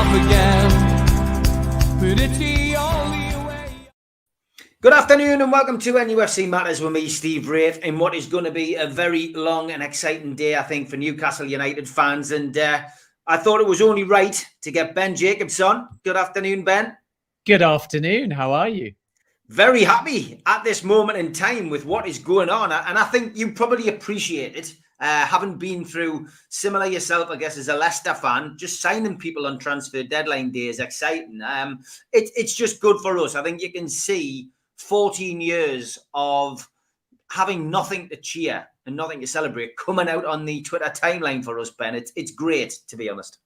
off again. But it's the only way. Good afternoon and welcome to NUFC Matters with me, Steve Wraith, in what is going to be a very long and exciting day, I think, for Newcastle United fans. And I thought it was only right to get Ben Jacobs on. Good afternoon, Ben. Good afternoon. How are you? Very happy at this moment in time with what is going on. And I think you probably appreciate it. Having been through similar yourself, I guess, as a Leicester fan, just signing people on transfer deadline day is exciting. It's just good for us. I think you can see 14 years of having nothing to cheer and nothing to celebrate coming out on the Twitter timeline for us, Ben. It's great, to be honest.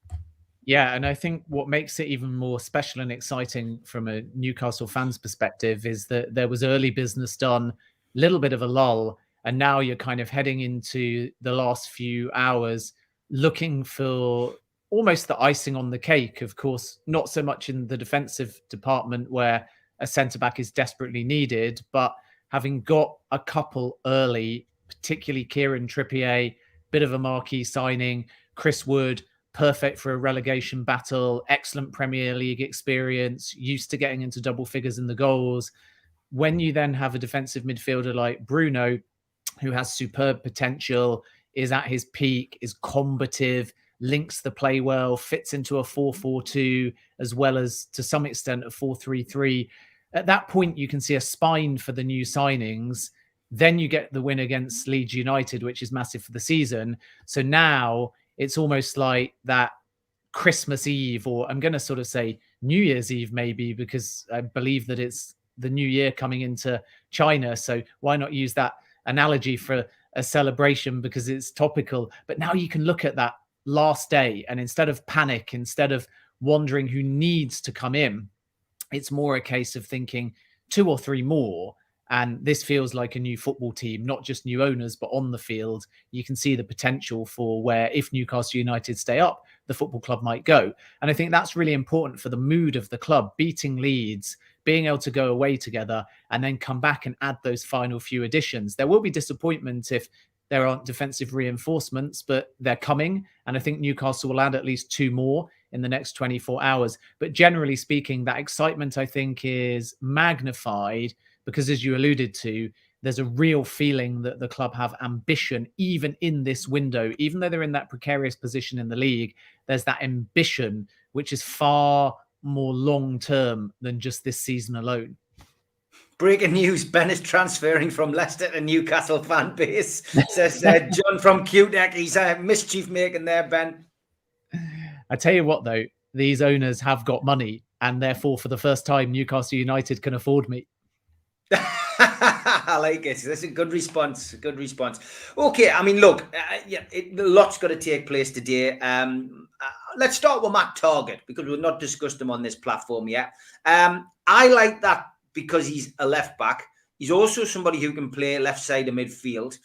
Yeah, and I think what makes it even more special and exciting from a Newcastle fan's perspective is that there was early business done, a little bit of a lull, and now you're kind of heading into the last few hours looking for almost the icing on the cake. Of course, not so much in the defensive department where a centre-back is desperately needed, but having got a couple early, particularly Kieran Trippier, bit of a marquee signing, Chris Wood, perfect for a relegation battle, excellent Premier League experience, used to getting into double figures in the goals. When you then have a defensive midfielder like Bruno, who has superb potential, is at his peak, is combative, links the play well, fits into a 4-4-2, as well as to some extent a 4-3-3. At that point, you can see a spine for the new signings. Then you get the win against Leeds United, which is massive for the season. So now it's almost like that Christmas Eve, or I'm going to sort of say New Year's Eve, maybe, because I believe that it's the new year coming into China. So why not use that analogy for a celebration because it's topical? But now you can look at that last day, and instead of panic, instead of wondering who needs to come in, it's more a case of thinking 2 or 3 more. And this feels like a new football team, not just new owners, but on the field. You can see the potential for where, if Newcastle United stay up, the football club might go. And I think that's really important for the mood of the club, beating Leeds, being able to go away together and then come back and add those final few additions. There will be disappointment if there aren't defensive reinforcements, but they're coming. And I think Newcastle will add at least 2 more in the next 24 hours. But generally speaking, that excitement, I think, is magnified because, as you alluded to, there's a real feeling that the club have ambition, even in this window, even though they're in that precarious position in the league. There's that ambition, which is far more long-term than just this season alone. Breaking news, Ben is transferring from Leicester to Newcastle fan base, says John from Ekitike. He's mischief making there, Ben. I tell you what, though, these owners have got money, and therefore, for the first time, Newcastle United can afford me. I like it. That's a good response. Good response. Okay, I mean, look, a lot's got to take place today. Let's start with Matt Targett, because we've not discussed him on this platform yet. I like that because he's a left back. He's also somebody who can play left side of midfield.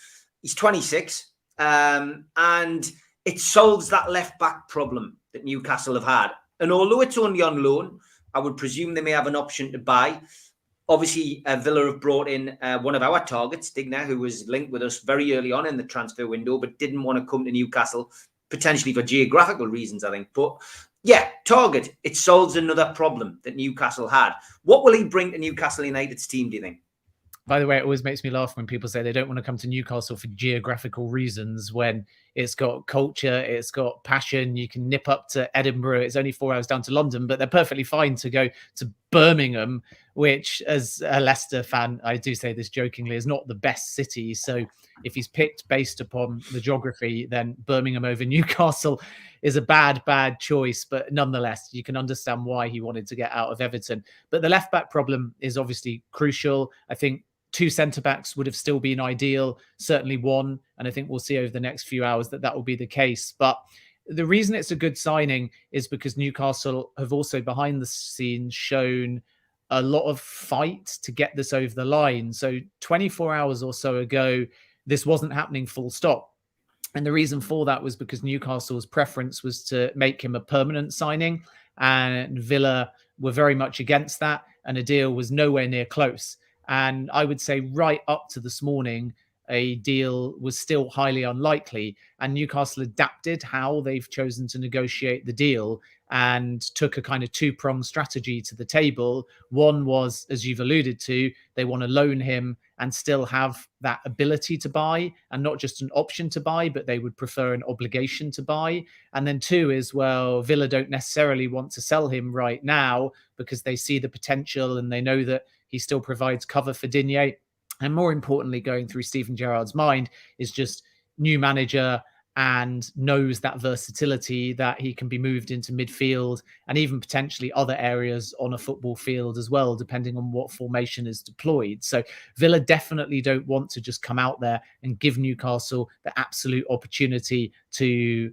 He's 26, and it solves that left back problem that Newcastle have had. And although it's only on loan, I would presume they may have an option to buy. Obviously, Villa have brought in one of our targets, Digner, who was linked with us very early on in the transfer window, but didn't want to come to Newcastle, potentially for geographical reasons, I think. But yeah, Targett, it solves another problem that Newcastle had. What will he bring to Newcastle United's team, do you think? By the way, it always makes me laugh when people say they don't want to come to Newcastle for geographical reasons, when it's got culture, it's got passion. You can nip up to Edinburgh. It's only 4 hours down to London, but they're perfectly fine to go to Birmingham, which, as a Leicester fan, I do say this jokingly, is not the best city. So if he's picked based upon the geography, then Birmingham over Newcastle is a bad choice. But nonetheless, you can understand why he wanted to get out of Everton. But the left-back problem is obviously crucial. I think 2 centre-backs would have still been ideal, certainly 1. And I think we'll see over the next few hours that will be the case. But the reason it's a good signing is because Newcastle have also behind the scenes shown a lot of fight to get this over the line. So 24 hours or so ago, this wasn't happening full stop. And the reason for that was because Newcastle's preference was to make him a permanent signing, and Villa were very much against that, and a deal was nowhere near close. And I would say right up to this morning, a deal was still highly unlikely. And Newcastle adapted how they've chosen to negotiate the deal and took a kind of two-pronged strategy to the table. One was, as you've alluded to, they want to loan him and still have that ability to buy, and not just an option to buy, but they would prefer an obligation to buy. And then two is, well, Villa don't necessarily want to sell him right now because they see the potential and they know that he still provides cover for Digne. And more importantly, going through Steven Gerrard's mind is just new manager and knows that versatility, that he can be moved into midfield and even potentially other areas on a football field as well, depending on what formation is deployed. So Villa definitely don't want to just come out there and give Newcastle the absolute opportunity to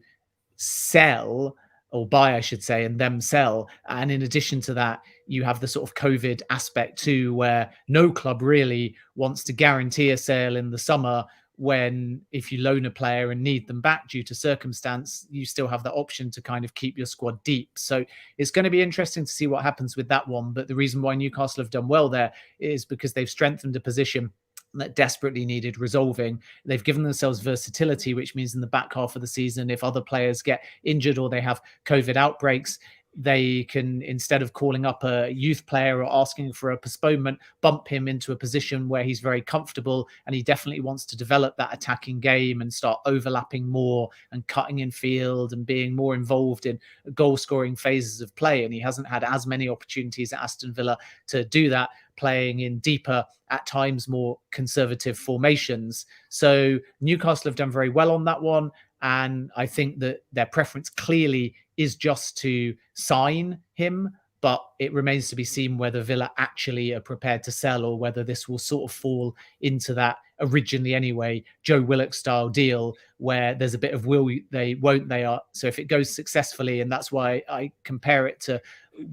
sell, or buy, I should say, and them sell. And in addition to that, you have the sort of COVID aspect too, where no club really wants to guarantee a sale in the summer, when if you loan a player and need them back due to circumstance, you still have the option to kind of keep your squad deep. So it's going to be interesting to see what happens with that one. But the reason why Newcastle have done well there is because they've strengthened a position that desperately needed resolving. They've given themselves versatility, which means in the back half of the season, if other players get injured or they have COVID outbreaks, they can, instead of calling up a youth player or asking for a postponement, bump him into a position where he's very comfortable and he definitely wants to develop that attacking game and start overlapping more and cutting in field and being more involved in goal scoring phases of play. And he hasn't had as many opportunities at Aston Villa to do that, playing in deeper, at times more conservative formations. So Newcastle have done very well on that one. And I think that their preference clearly is just to sign him, but it remains to be seen whether Villa actually are prepared to sell, or whether this will sort of fall into that originally anyway Joe Willock style deal where there's a bit of will they, won't they are. So if it goes successfully, and that's why I compare it to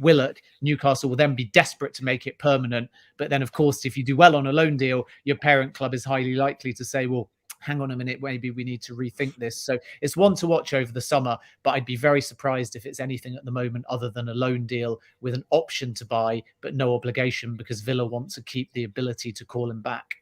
Willock, Newcastle will then be desperate to make it permanent. But then of course, if you do well on a loan deal, your parent club is highly likely to say, well, hang on a minute, maybe we need to rethink this. So it's one to watch over the summer, but I'd be very surprised if it's anything at the moment other than a loan deal with an option to buy, but no obligation, because Villa want to keep the ability to call him back.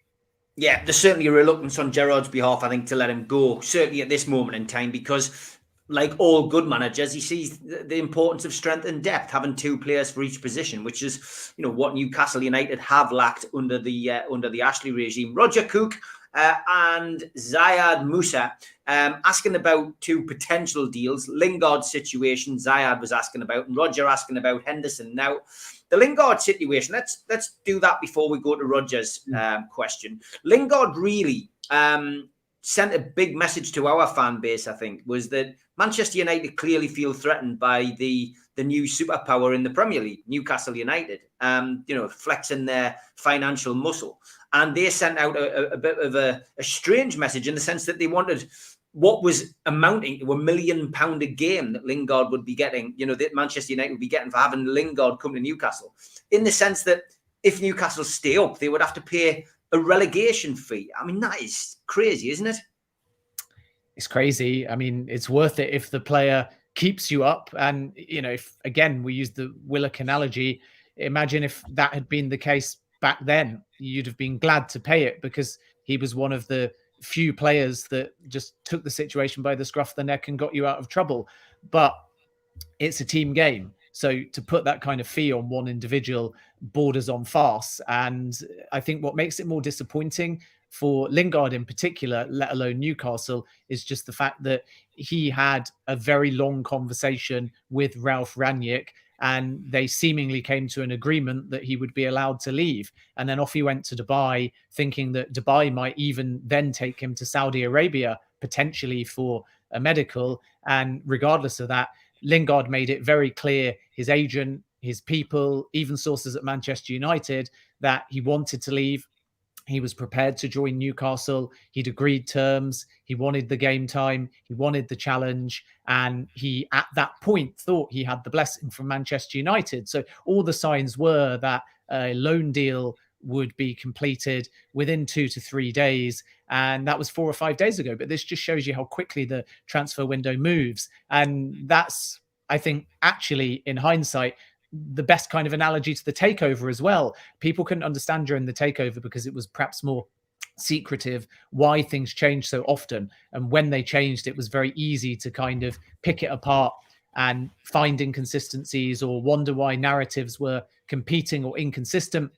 Yeah, there's certainly a reluctance on Gerrard's behalf, I think, to let him go, certainly at this moment in time, because like all good managers, he sees the importance of strength and depth, having two players for each position, which is, you know, what Newcastle United have lacked under the Ashley regime. Roger Cook and Zayed Musa asking about two potential deals. Lingard's situation, Zayed was asking about, and Roger asking about Henderson. Now, the Lingard situation, let's do that before we go to Roger's question. Lingard really sent a big message to our fan base, I think, was that Manchester United clearly feel threatened by the new superpower in the Premier League, Newcastle United, flexing their financial muscle. And they sent out a bit of a strange message, in the sense that they wanted what was amounting to £1 million a game that Lingard would be getting, that Manchester United would be getting for having Lingard come to Newcastle, in the sense that if Newcastle stay up, they would have to pay a relegation fee. I mean, that is crazy, isn't it? It's crazy. I mean, it's worth it if the player keeps you up. And, if, again, we use the Willock analogy, imagine if that had been the case back then, you'd have been glad to pay it, because he was one of the few players that just took the situation by the scruff of the neck and got you out of trouble. But it's a team game. So to put that kind of fee on one individual borders on farce. And I think what makes it more disappointing for Lingard in particular, let alone Newcastle, is just the fact that he had a very long conversation with Ralph Rangnick, and they seemingly came to an agreement that he would be allowed to leave. And then off he went to Dubai, thinking that Dubai might even then take him to Saudi Arabia, potentially for a medical. And regardless of that, Lingard made it very clear, his agent, his people, even sources at Manchester United, that he wanted to leave. He was prepared to join Newcastle. He'd agreed terms. He wanted the game time. He wanted the challenge. And he, at that point, thought he had the blessing from Manchester United. So all the signs were that a loan deal would be completed within 2 to 3 days. And that was 4 or 5 days ago. But this just shows you how quickly the transfer window moves. And that's, I think, actually, in hindsight, the best kind of analogy to the takeover as well. People couldn't understand during the takeover because it was perhaps more secretive why things change so often. And when they changed, it was very easy to kind of pick it apart and find inconsistencies or wonder why narratives were competing or inconsistent.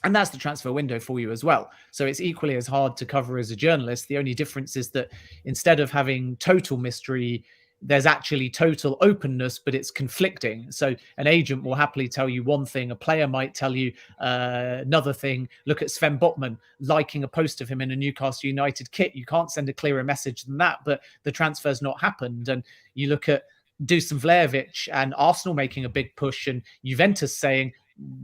And that's the transfer window for you as well. So it's equally as hard to cover as a journalist. The only difference is that instead of having total mystery, there's actually total openness, but it's conflicting. So an agent will happily tell you one thing, a player might tell you another thing. Look at Sven Botman liking a post of him in a Newcastle United kit. You can't send a clearer message than that, but the transfer's not happened. And you look at Dusan Vlahovic and Arsenal making a big push and Juventus saying,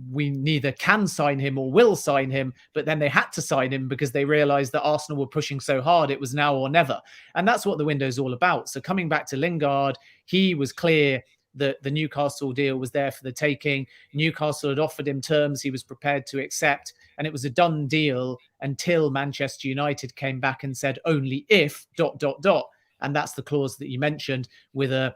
we neither can sign him or will sign him, but then they had to sign him because they realized that Arsenal were pushing so hard, it was now or never. And that's what the window is all about. So coming back to Lingard, he was clear that the Newcastle deal was there for the taking. Newcastle had offered him terms he was prepared to accept, and it was a done deal until Manchester United came back and said only if ... And that's the clause that you mentioned, with a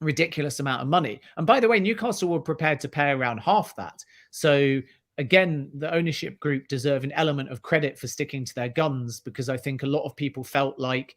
ridiculous amount of money. And by the way, Newcastle were prepared to pay around half that. So again, the ownership group deserve an element of credit for sticking to their guns, because I think a lot of people felt like,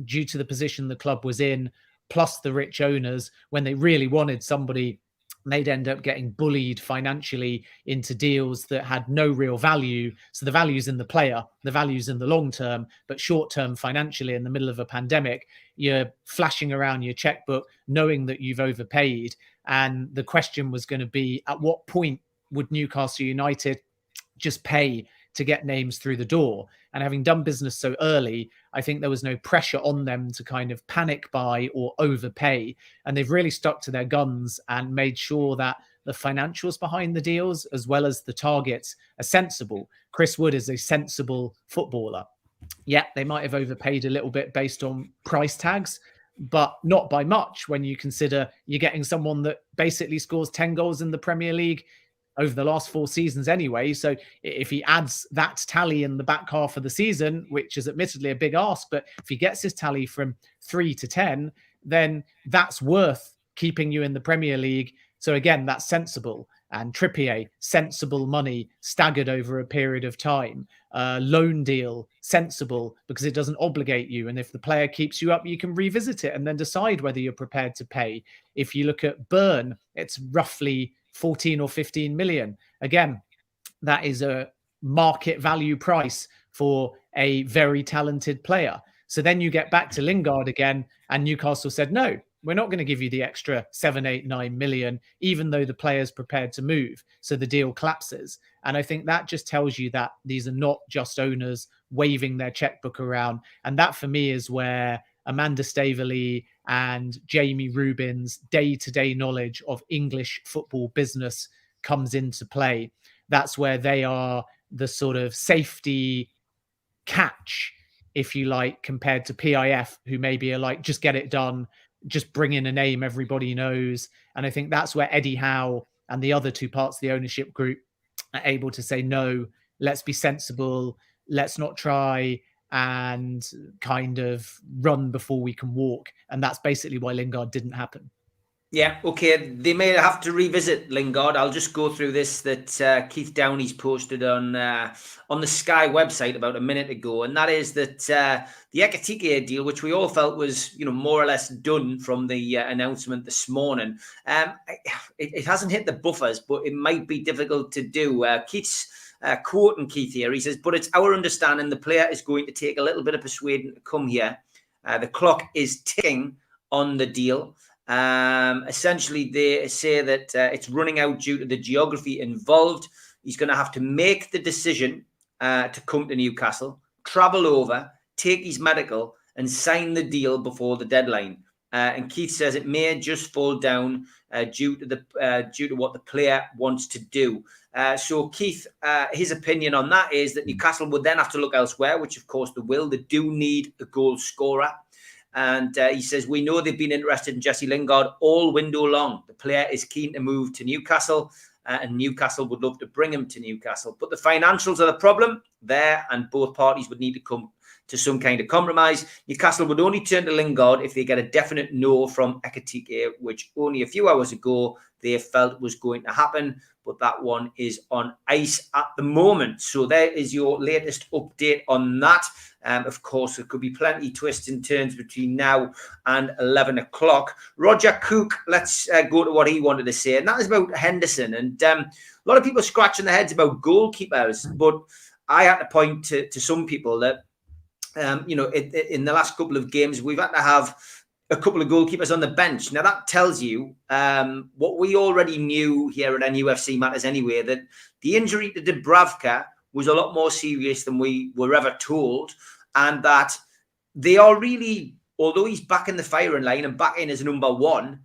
due to the position the club was in, plus the rich owners, when they really wanted somebody, they'd end up getting bullied financially into deals that had no real value. So the value's in the player, the value's in the long term, but short term financially in the middle of a pandemic, you're flashing around your checkbook knowing that you've overpaid. And the question was going to be, at what point would Newcastle United just pay to get names through the door? And having done business so early, I think there was no pressure on them to kind of panic buy or overpay. And they've really stuck to their guns and made sure that the financials behind the deals, as well as the targets, are sensible. Chris Wood is a sensible footballer. Yeah, they might have overpaid a little bit based on price tags, but not by much when you consider you're getting someone that basically scores 10 goals in the Premier League over the last 4 seasons anyway. So if he adds that tally in the back half of the season, which is admittedly a big ask, but if he gets his tally from 3 to 10, then that's worth keeping you in the Premier League. So again, that's sensible. And Trippier, sensible money staggered over a period of time. Loan deal, sensible, because it doesn't obligate you. And if the player keeps you up, you can revisit it and then decide whether you're prepared to pay. If you look at Burn, it's roughly 14 or 15 million. Again, that is a market value price for a very talented player. So then you get back to Lingard again, and Newcastle said, no, we're not going to give you the extra 7, 8, 9 million, even though the player's prepared to move. So the deal collapses. And I think that just tells you that these are not just owners waving their checkbook around. And that for me is where Amanda Staveley and Jamie Rubin's day-to-day knowledge of English football business comes into play. That's where they are the sort of safety catch, if you like, compared to PIF, who maybe are like, just get it done, just bring in a name everybody knows. And I think that's where Eddie Howe and the other two parts of the ownership group are able to say, no, let's be sensible, let's not try and kind of run before we can walk. And that's basically why Lingard didn't happen. Yeah, okay. They may have to revisit Lingard. I'll just go through this that Keith Downey's posted on the Sky website about a minute ago, and that is that the Ekitike deal, which we all felt was, more or less done from the announcement this morning, it hasn't hit the buffers, but it might be difficult to do. Keith's quoting Keith here. He says, "But it's our understanding the player is going to take a little bit of persuading to come here. The clock is ticking on the deal." Essentially, they say that it's running out due to the geography involved. He's going to have to make the decision to come to Newcastle, travel over, take his medical, and sign the deal before the deadline. And Keith says it may just fall down due to what the player wants to do. So Keith, his opinion on that is that Newcastle would then have to look elsewhere, which of course they will. They do need a goal scorer. And he says, we know they've been interested in Jesse Lingard all window long. The player is keen to move to Newcastle, and Newcastle would love to bring him to Newcastle. But the financials are the problem there, and both parties would need to come to some kind of compromise. Newcastle would only turn to Lingard if they get a definite no from Ekitike, which only a few hours ago they felt was going to happen, but that one is on ice at the moment. So there is your latest update on that. Of course, there could be plenty twists and turns between now and 11 o'clock. Roger Cook, let's go to what he wanted to say, and that is about Henderson. And a lot of people scratching their heads about goalkeepers, but I had to point to some people that, in the last couple of games, we've had to have a couple of goalkeepers on the bench. Now, that tells you what we already knew here at NUFC Matters anyway, that the injury to Dubravka was a lot more serious than we were ever told, and that they are really, although he's back in the firing line and back in as number one,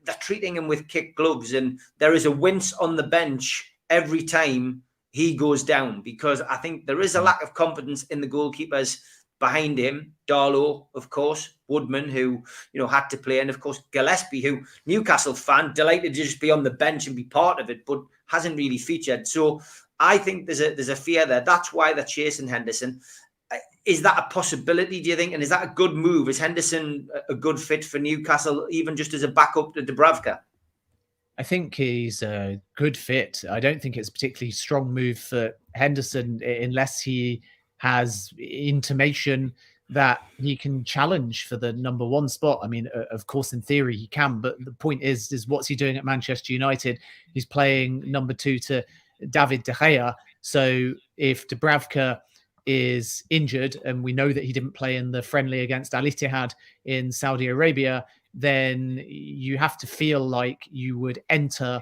they're treating him with kid gloves, and there is a wince on the bench every time he goes down, because I think there is a lack of confidence in the goalkeepers behind him. Darlow, of course, Woodman, who had to play, and of course Gillespie, who Newcastle fan, delighted to just be on the bench and be part of it, but hasn't really featured. So I think there's a fear there. That's why they're chasing Henderson. Is that a possibility, do you think? And is that a good move? Is Henderson a good fit for Newcastle, even just as a backup to Dubravka? I think he's a good fit. I don't think it's a particularly strong move for Henderson unless he has intimation that he can challenge for the number one spot. I mean, of course, in theory he can, but the point is what's he doing at Manchester United? He's playing number two to David De Gea. So if Dubravka is injured, and we know that he didn't play in the friendly against Al Ittihad in Saudi Arabia, then you have to feel like you would enter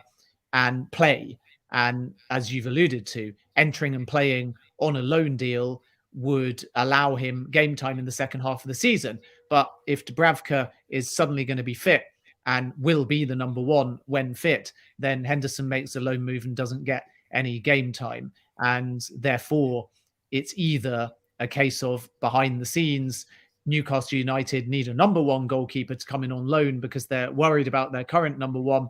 and play. And as you've alluded to, entering and playing on a loan deal would allow him game time in the second half of the season. But if Dubravka is suddenly going to be fit and will be the number one when fit, then Henderson makes a loan move and doesn't get any game time. And therefore, it's either a case of behind the scenes, Newcastle United need a number one goalkeeper to come in on loan because they're worried about their current number one,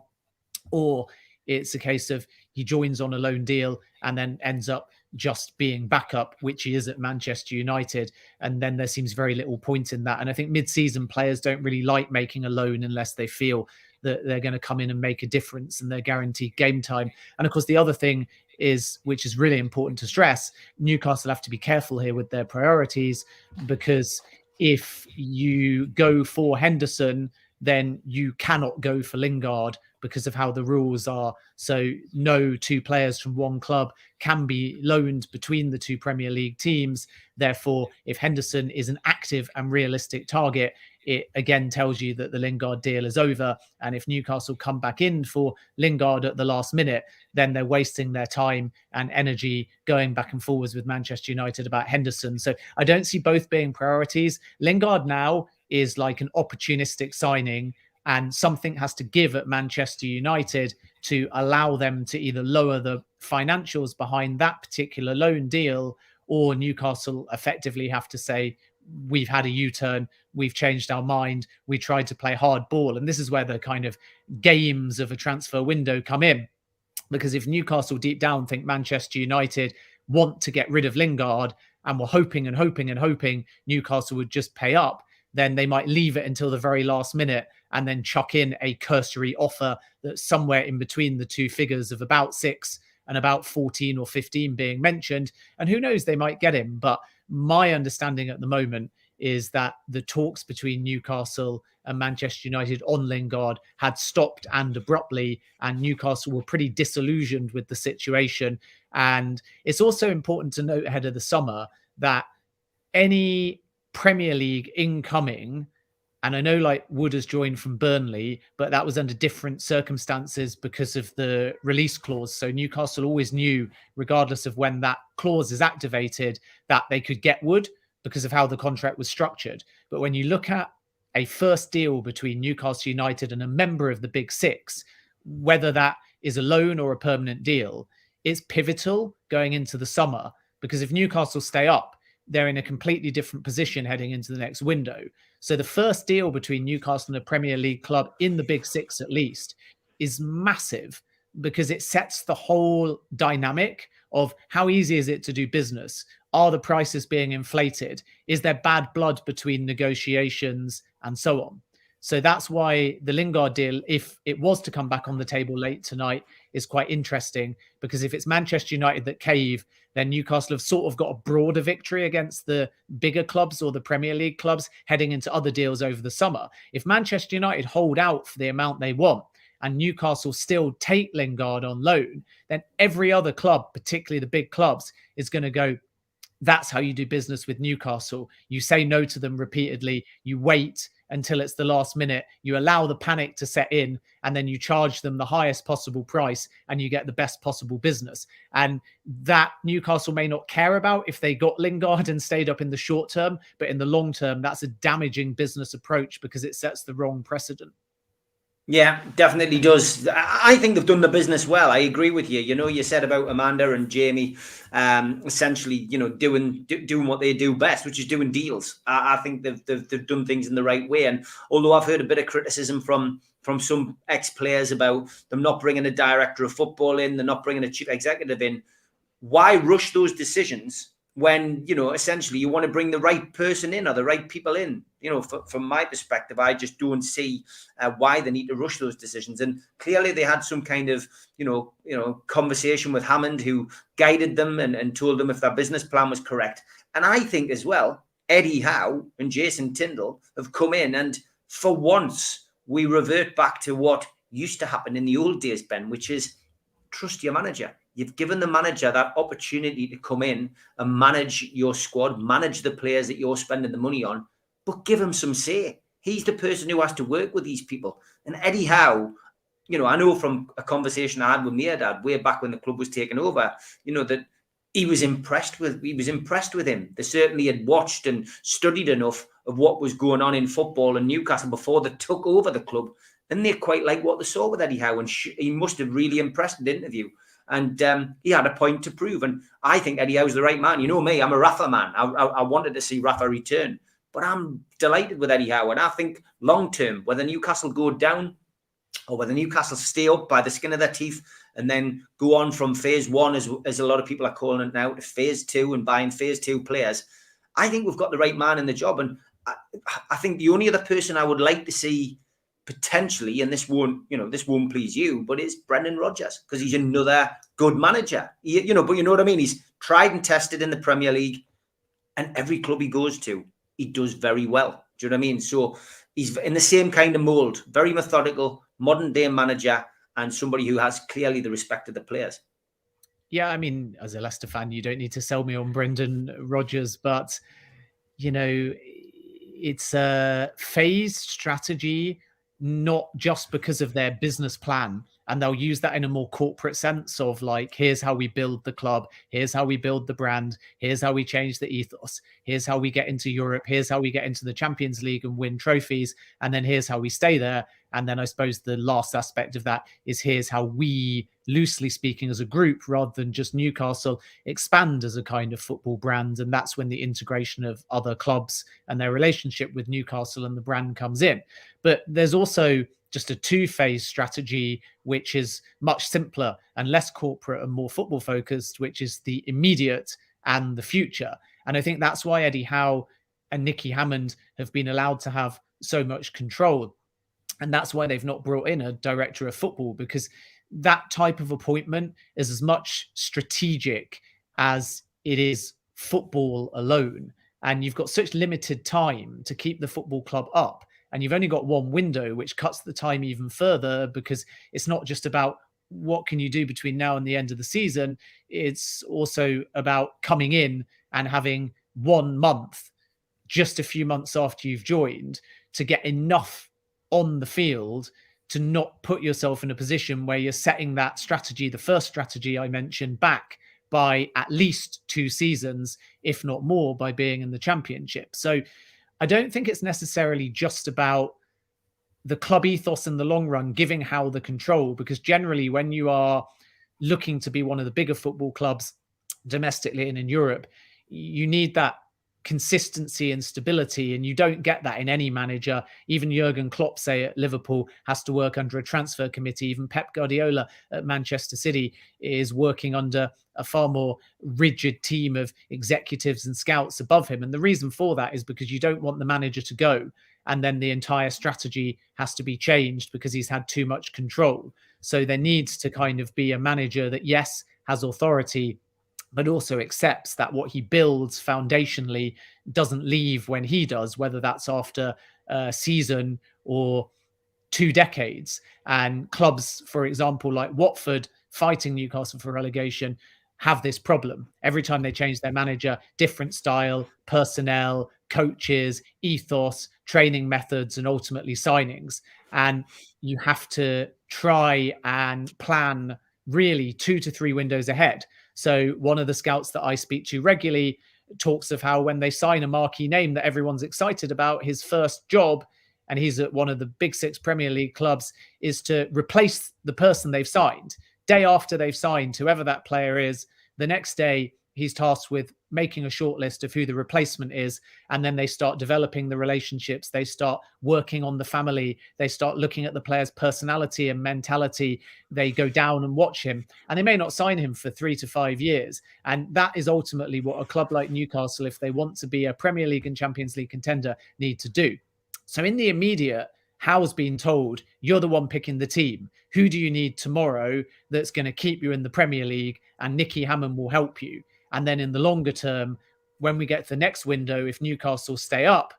or it's a case of he joins on a loan deal and then ends up just being backup, which he is at Manchester United. And then there seems very little point in that. And I think mid-season players don't really like making a loan unless they feel that they're going to come in and make a difference and they're guaranteed game time. And of course, the other thing is, which is really important to stress, Newcastle have to be careful here with their priorities, because if you go for Henderson, then you cannot go for Lingard because of how the rules are. So no two players from one club can be loaned between the two Premier League teams. Therefore, if Henderson is an active and realistic target, it again tells you that the Lingard deal is over. And if Newcastle come back in for Lingard at the last minute, then they're wasting their time and energy going back and forwards with Manchester United about Henderson. So I don't see both being priorities. Lingard now is like an opportunistic signing, and something has to give at Manchester United to allow them to either lower the financials behind that particular loan deal, or Newcastle effectively have to say, we've had a U-turn, we've changed our mind, we tried to play hard ball. And this is where the kind of games of a transfer window come in. Because if Newcastle deep down think Manchester United want to get rid of Lingard and were hoping and hoping and hoping Newcastle would just pay up, then they might leave it until the very last minute and then chuck in a cursory offer that's somewhere in between the two figures of about 6 and about 14 or 15 being mentioned. And who knows, they might get him. But my understanding at the moment is that the talks between Newcastle and Manchester United on Lingard had stopped, and abruptly, and Newcastle were pretty disillusioned with the situation. And it's also important to note ahead of the summer that any Premier League incoming, and I know like Wood has joined from Burnley, but that was under different circumstances because of the release clause. So Newcastle always knew, regardless of when that clause is activated, that they could get Wood because of how the contract was structured. But when you look at a first deal between Newcastle United and a member of the Big Six, whether that is a loan or a permanent deal, it's pivotal going into the summer, because if Newcastle stay up, they're in a completely different position heading into the next window. So the first deal between Newcastle and a Premier League club in the Big Six, at least, is massive, because it sets the whole dynamic of how easy is it to do business? Are the prices being inflated? Is there bad blood between negotiations and so on? So that's why the Lingard deal, if it was to come back on the table late tonight, is quite interesting, because if it's Manchester United that cave, then Newcastle have sort of got a broader victory against the bigger clubs or the Premier League clubs heading into other deals over the summer. If Manchester United hold out for the amount they want and Newcastle still take Lingard on loan, then every other club, particularly the big clubs, is going to go, that's how you do business with Newcastle. You say no to them repeatedly. You wait until it's the last minute. You allow the panic to set in, and then you charge them the highest possible price, and you get the best possible business. And that Newcastle may not care about if they got Lingard and stayed up in the short term, but in the long term, that's a damaging business approach because it sets the wrong precedent. Yeah, definitely does. I think they've done the business well. I agree with you. You know, you said about Amanda and Jamie, essentially, you know, doing what they do best, which is doing deals. I think they've done things in the right way. And although I've heard a bit of criticism from some ex-players about them not bringing a director of football in, they're not bringing a chief executive in, why rush those decisions when, you know, essentially you want to bring the right person in or the right people in? You know, from my perspective, I just don't see why they need to rush those decisions. And clearly they had some kind of, you know, conversation with Hammond, who guided them and told them if their business plan was correct. And I think as well, Eddie Howe and Jason Tindall have come in, and for once we revert back to what used to happen in the old days, Ben, which is trust your manager. You've given the manager that opportunity to come in and manage your squad, manage the players that you're spending the money on, but give him some say. He's the person who has to work with these people. And Eddie Howe, you know, I know from a conversation I had with my dad way back when the club was taken over, you know, that he was impressed with him. They certainly had watched and studied enough of what was going on in football in Newcastle before they took over the club. And they quite liked what they saw with Eddie Howe. And he must have really impressed in the interview. And he had a point to prove. And I think Eddie Howe's the right man. You know me, I'm a Rafa man. I wanted to see Rafa return. But I'm delighted with Eddie Howe. And I think long-term, whether Newcastle go down or whether Newcastle stay up by the skin of their teeth and then go on from phase one, as a lot of people are calling it now, to phase two and buying phase two players, I think we've got the right man in the job. And I think the only other person I would like to see potentially, and this won't please you, but it's Brendan Rodgers, because he's another good manager. But you know what I mean? He's tried and tested in the Premier League, and every club he goes to, he does very well. Do you know what I mean? So he's in the same kind of mold, very methodical, modern day manager, and somebody who has clearly the respect of the players. Yeah, I mean, as a Leicester fan, you don't need to sell me on Brendan Rodgers, but, you know, it's a phased strategy, not just because of their business plan. And they'll use that in a more corporate sense of like, here's how we build the club. Here's how we build the brand. Here's how we change the ethos. Here's how we get into Europe. Here's how we get into the Champions League and win trophies. And then here's how we stay there. And then I suppose the last aspect of that is here's how we, loosely speaking, as a group, rather than just Newcastle, expand as a kind of football brand. And that's when the integration of other clubs and their relationship with Newcastle and the brand comes in. But there's also just a two-phase strategy, which is much simpler and less corporate and more football focused, which is the immediate and the future. And I think that's why Eddie Howe and Nicky Hammond have been allowed to have so much control. And that's why they've not brought in a director of football, because that type of appointment is as much strategic as it is football alone. And you've got such limited time to keep the football club up. And you've only got one window, which cuts the time even further, because it's not just about what can you do between now and the end of the season. It's also about coming in and having 1 month, just a few months after you've joined, to get enough on the field to not put yourself in a position where you're setting that strategy, the first strategy I mentioned, back by at least 2 seasons, if not more, by being in the Championship. So I don't think it's necessarily just about the club ethos in the long run, giving Howe the control, because generally when you are looking to be one of the bigger football clubs domestically and in Europe, you need that consistency and stability, and you don't get that in any manager. Even Jurgen Klopp, say, at Liverpool, has to work under a transfer committee. Even Pep Guardiola at Manchester City is working under a far more rigid team of executives and scouts above him. And the reason for that is because you don't want the manager to go and then the entire strategy has to be changed because he's had too much control. So there needs to kind of be a manager that, yes, has authority, but also accepts that what he builds foundationally doesn't leave when he does, whether that's after a season or 2 decades. And clubs, for example, like Watford, fighting Newcastle for relegation, have this problem. Every time they change their manager, different style, personnel, coaches, ethos, training methods, and ultimately signings. And you have to try and plan really 2 to 3 windows ahead. So one of the scouts that I speak to regularly talks of how when they sign a marquee name that everyone's excited about, his first job, and he's at one of the big 6 Premier League clubs, is to replace the person they've signed. Day after they've signed, whoever that player is, the next day he's tasked with making a short list of who the replacement is. And then they start developing the relationships. They start working on the family. They start looking at the player's personality and mentality. They go down and watch him, and they may not sign him for 3 to 5 years. And that is ultimately what a club like Newcastle, if they want to be a Premier League and Champions League contender, need to do. So in the immediate, Howe's been told, you're the one picking the team. Who do you need tomorrow that's going to keep you in the Premier League? And Nicky Hammond will help you. And then in the longer term, when we get to the next window, if Newcastle stay up,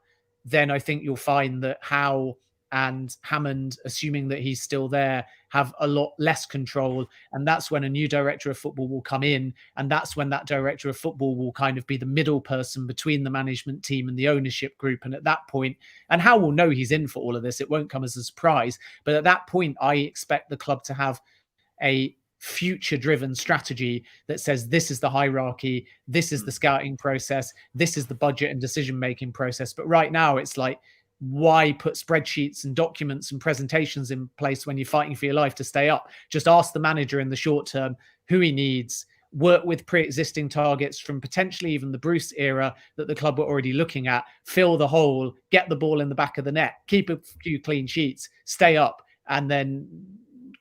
then I think you'll find that Howe and Hammond, assuming that he's still there, have a lot less control. And that's when a new director of football will come in. And that's when that director of football will kind of be the middle person between the management team and the ownership group. And at that point, and Howe will know he's in for all of this. It won't come as a surprise. But at that point, I expect the club to have a future-driven strategy that says this is the hierarchy, this is the scouting process, this is the budget and decision-making process. But right now, it's like, why put spreadsheets and documents and presentations in place when you're fighting for your life to stay up? Just ask the manager in the short term who he needs, work with pre-existing targets from potentially even the Bruce era that the club were already looking at, fill the hole, get the ball in the back of the net, keep a few clean sheets, stay up, and then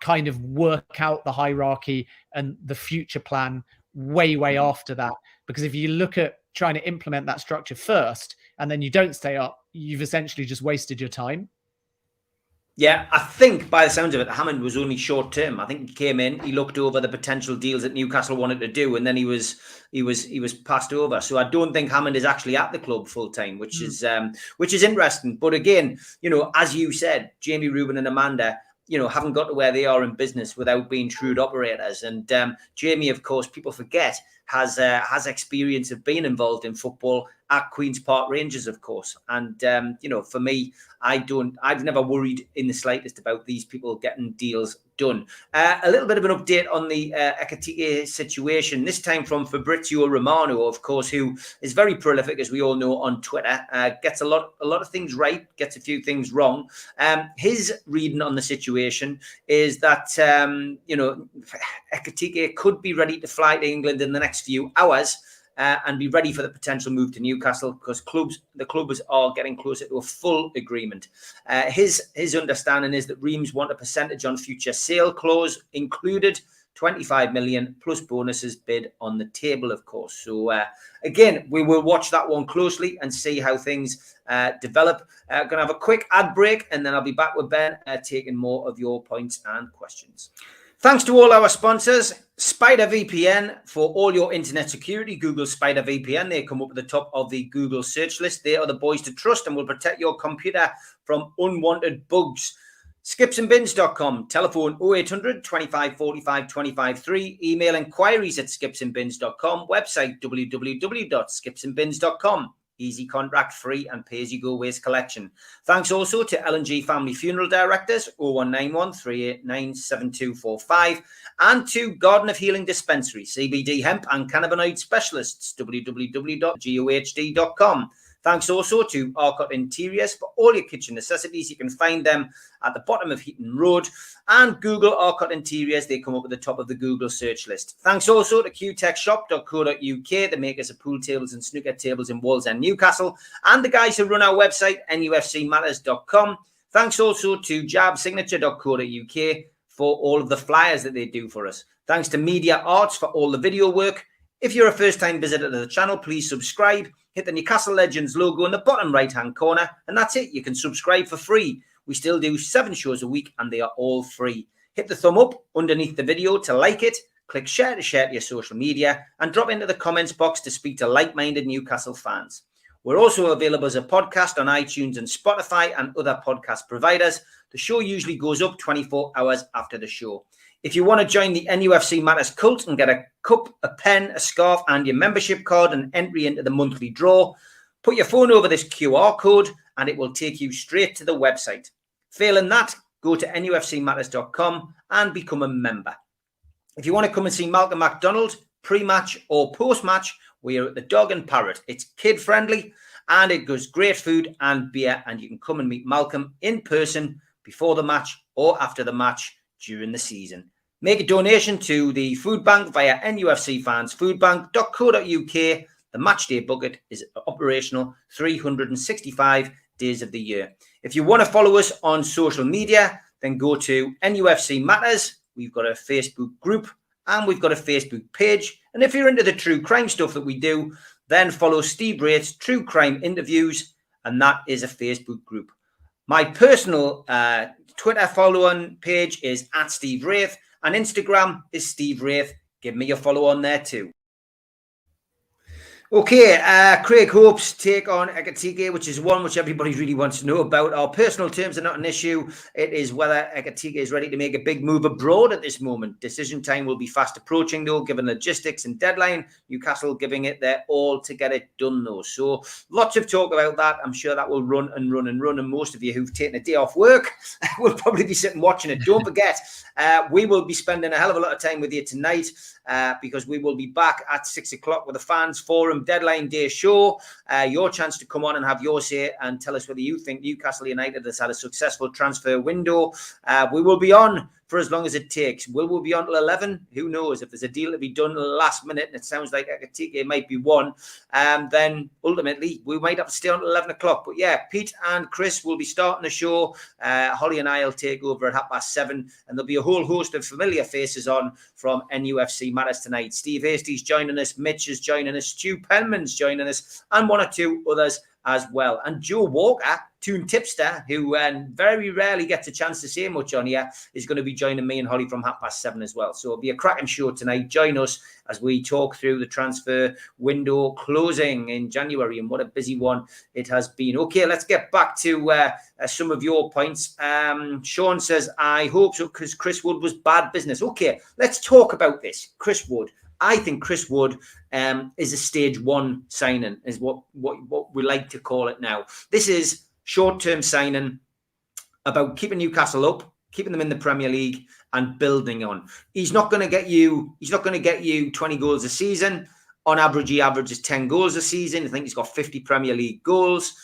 kind of work out the hierarchy and the future plan way after that. Because if you look at trying to implement that structure first and then you don't stay up, you've essentially just wasted your time. Yeah, I think by the sounds of it, Hammond was only short term. I think he came in, he looked over the potential deals that Newcastle wanted to do, and then he was passed over. So I don't think Hammond is actually at the club full time, which is interesting. But again, you know, as you said, Jamie Rubin and Amanda, you know, haven't got to where they are in business without being shrewd operators. And Jamie, of course, people forget, has experience of being involved in football at Queen's Park Rangers, of course. And, you know, for me, I've never worried in the slightest about these people getting deals done. A little bit of an update on the Ekitike situation, this time from Fabrizio Romano, of course, who is very prolific, as we all know, on Twitter, gets a lot of things right, gets a few things wrong. His reading on the situation is that, you know, Ekitike could be ready to fly to England in the next few hours, and be ready for the potential move to Newcastle, because the clubs are getting closer to a full agreement. His understanding is that Reims want a percentage on future sale clause included, 25 million plus bonuses bid on the table, of course. So again, we will watch that one closely and see how things develop. Going to have a quick ad break, and then I'll be back with Ben taking more of your points and questions. Thanks to all our sponsors. Spider VPN for all your internet security. Google Spider VPN. They come up at the top of the Google search list. They are the boys to trust and will protect your computer from unwanted bugs. Skipsandbins.com. Telephone 0800 25 45 25 3. Email inquiries at skipsandbins.com. Website www.skipsandbins.com. Easy contract, free and pay-as-you-go waste collection. Thanks also to L&G Family Funeral Directors, 0191 389 7245, and to Garden of Healing Dispensary, CBD hemp and cannabinoid specialists, www.gohd.com. Thanks also to Arcot Interiors for all your kitchen necessities. You can find them at the bottom of Heaton Road, and Google Arcot Interiors. They come up at the top of the Google search list. Thanks also to qtechshop.co.uk, the makers of pool tables and snooker tables in Wolves and Newcastle, and the guys who run our website, nufcmatters.com. Thanks also to jabsignature.co.uk for all of the flyers that they do for us. Thanks to Media Arts for all the video work. If you're a first-time visitor to the channel, please subscribe. Hit the Newcastle Legends logo in the bottom right-hand corner, and that's it. You can subscribe for free. We still do 7 shows a week, and they are all free. Hit the thumb up underneath the video to like it. Click share to your social media, and drop into the comments box to speak to like-minded Newcastle fans. We're also available as a podcast on iTunes and Spotify and other podcast providers. The show usually goes up 24 hours after the show. If you want to join the NUFC Matters cult and get a cup, a pen, a scarf, and your membership card and entry into the monthly draw, put your phone over this QR code and it will take you straight to the website. Failing that, go to nufcmatters.com and become a member. If you want to come and see Malcolm MacDonald pre-match or post-match, we are at the Dog and Parrot. It's kid-friendly and it goes great food and beer, and you can come and meet Malcolm in person before the match or after the match during the season. Make a donation to the food bank via nufcfansfoodbank.co.uk. The matchday bucket is operational 365 days of the year. If you want to follow us on social media, then go to NUFC Matters. We've got a Facebook group and we've got a Facebook page. And if you're into the true crime stuff that we do, then follow Steve Wraith's True Crime Interviews, and that is a Facebook group. My personal Twitter follow-on page is @SteveWraith, and Instagram is Steve Wraith. Give me a follow on there too. Okay, Craig Hope's take on Ekitike, which is one which everybody really wants to know about. Our personal terms are not an issue. It is whether Ekitike is ready to make a big move abroad at this moment. Decision time will be fast approaching, though, given logistics and deadline. Newcastle giving it their all to get it done, though. So lots of talk about that. I'm sure that will run and run and run. And most of you who've taken a day off work will probably be sitting watching it. Don't forget, we will be spending a hell of a lot of time with you tonight because we will be back at 6 o'clock with the Fans Forum deadline day show. Your chance to come on and have your say and tell us whether you think Newcastle United has had a successful transfer window. We will be on for as long as it takes. Will we be on till 11? Who knows? If there's a deal to be done last minute, and it sounds like Ekitike might be one, then ultimately we might have to stay on till 11 o'clock. But yeah, Pete and Chris will be starting the show. Holly and I will take over at 7:30, and there'll be a whole host of familiar faces on from NUFC Matters tonight. Steve Hastie's joining us, Mitch is joining us, Stu Penman's joining us, and one or two others as well. And Joe Walker, Toon Tipster, who very rarely gets a chance to say much on here, is going to be joining me and Holly from 7:30 as well. So it'll be a cracking show tonight. Join us as we talk through the transfer window closing in January, and what a busy one it has been. Okay, let's get back to some of your points. Sean says, I hope so, because Chris Wood was bad business. Okay, let's talk about this. Chris Wood. I think Chris Wood is a stage 1 signing, is what we like to call it now. This is short-term signing about keeping Newcastle up, keeping them in the Premier League, and building on. He's not going to get you 20 goals a season. On average, he averages 10 goals a season. I think he's got 50 Premier League goals.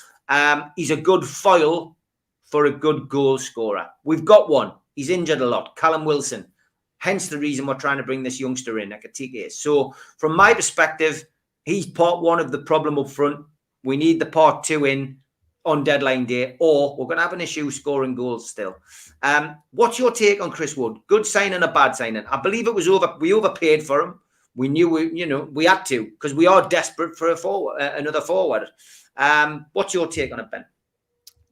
He's a good foil for a good goal scorer. We've got one. He's injured a lot. Callum Wilson. Hence the reason we're trying to bring this youngster in, Ekitike. So from my perspective, he's part 1 of the problem up front. We need the part 2 in on deadline day, or we're going to have an issue scoring goals still. What's your take on Chris Wood? Good signing or bad signing? I believe it was we overpaid for him. We knew we had to, because we are desperate for another forward. What's your take on it, Ben?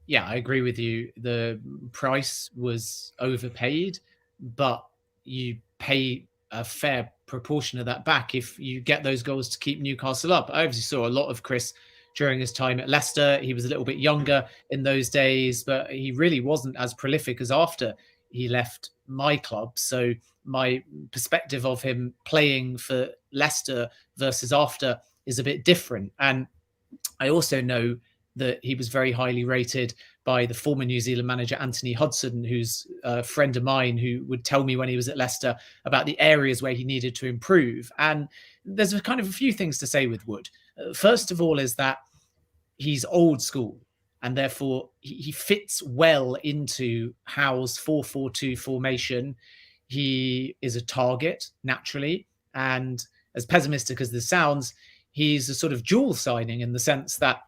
Yeah, I agree with you. The price was overpaid, but you pay a fair proportion of that back if you get those goals to keep Newcastle up. I obviously saw a lot of Chris during his time at Leicester. He was a little bit younger in those days, but he really wasn't as prolific as after he left my club. So my perspective of him playing for Leicester versus after is a bit different. And I also know that he was very highly rated by the former New Zealand manager, Anthony Hodgson, who's a friend of mine, who would tell me when he was at Leicester about the areas where he needed to improve. And there's a few things to say with Wood. First of all is that he's old school, and therefore he fits well into Howe's 4-4-2 formation. He is a target naturally, and as pessimistic as this sounds, he's a sort of dual signing in the sense that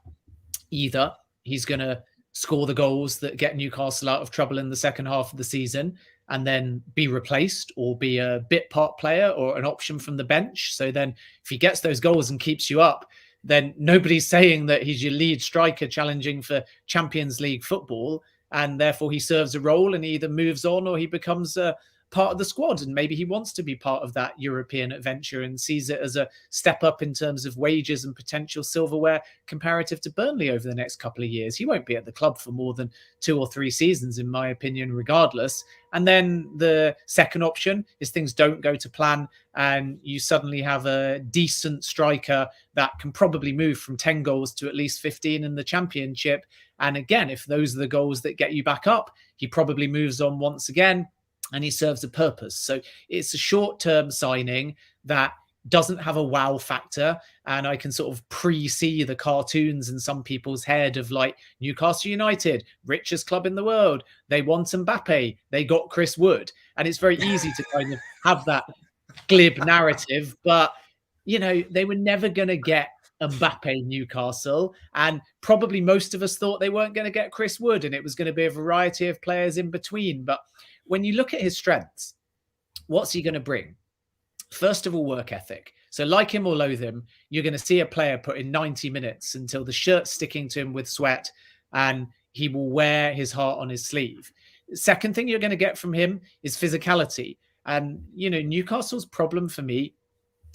either he's going to score the goals that get Newcastle out of trouble in the second half of the season and then be replaced, or be a bit part player or an option from the bench. So then if he gets those goals and keeps you up, then nobody's saying that he's your lead striker challenging for Champions League football, and therefore he serves a role and he either moves on or he becomes a part of the squad. And maybe he wants to be part of that European adventure and sees it as a step up in terms of wages and potential silverware comparative to Burnley over the next couple of years. He won't be at the club for more than 2 or 3 seasons, in my opinion, regardless. And then the second option is things don't go to plan and you suddenly have a decent striker that can probably move from 10 goals to at least 15 in the Championship. And again, if those are the goals that get you back up, he probably moves on once again and he serves a purpose. So it's a short-term signing that doesn't have a wow factor. And I can sort of pre-see the cartoons in some people's head of like Newcastle United, richest club in the world. They want Mbappe. They got Chris Wood. And it's very easy to kind of have that glib narrative. But, you know, they were never going to get Mbappe Newcastle. And probably most of us thought they weren't going to get Chris Wood. And it was going to be a variety of players in between. But when you look at his strengths, what's he going to bring? First of all, work ethic. So like him or loathe him, you're going to see a player put in 90 minutes until the shirt's sticking to him with sweat and he will wear his heart on his sleeve. Second thing you're going to get from him is physicality. And, you know, Newcastle's problem for me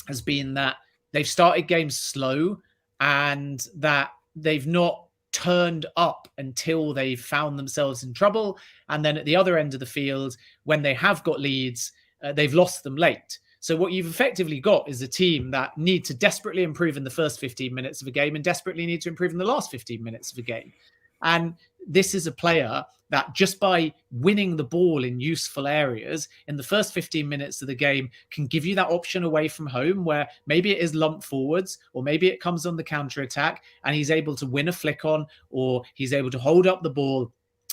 has been that they've started games slow and that they've not turned up until they've found themselves in trouble. And then at the other end of the field, when they have got leads, they've lost them late. So what you've effectively got is a team that need to desperately improve in the first 15 minutes of a game and desperately need to improve in the last 15 minutes of a game. And this is a player that just by winning the ball in useful areas in the first 15 minutes of the game can give you that option away from home where maybe it is lumped forwards or maybe it comes on the counter attack and he's able to win a flick on or he's able to hold up the ball.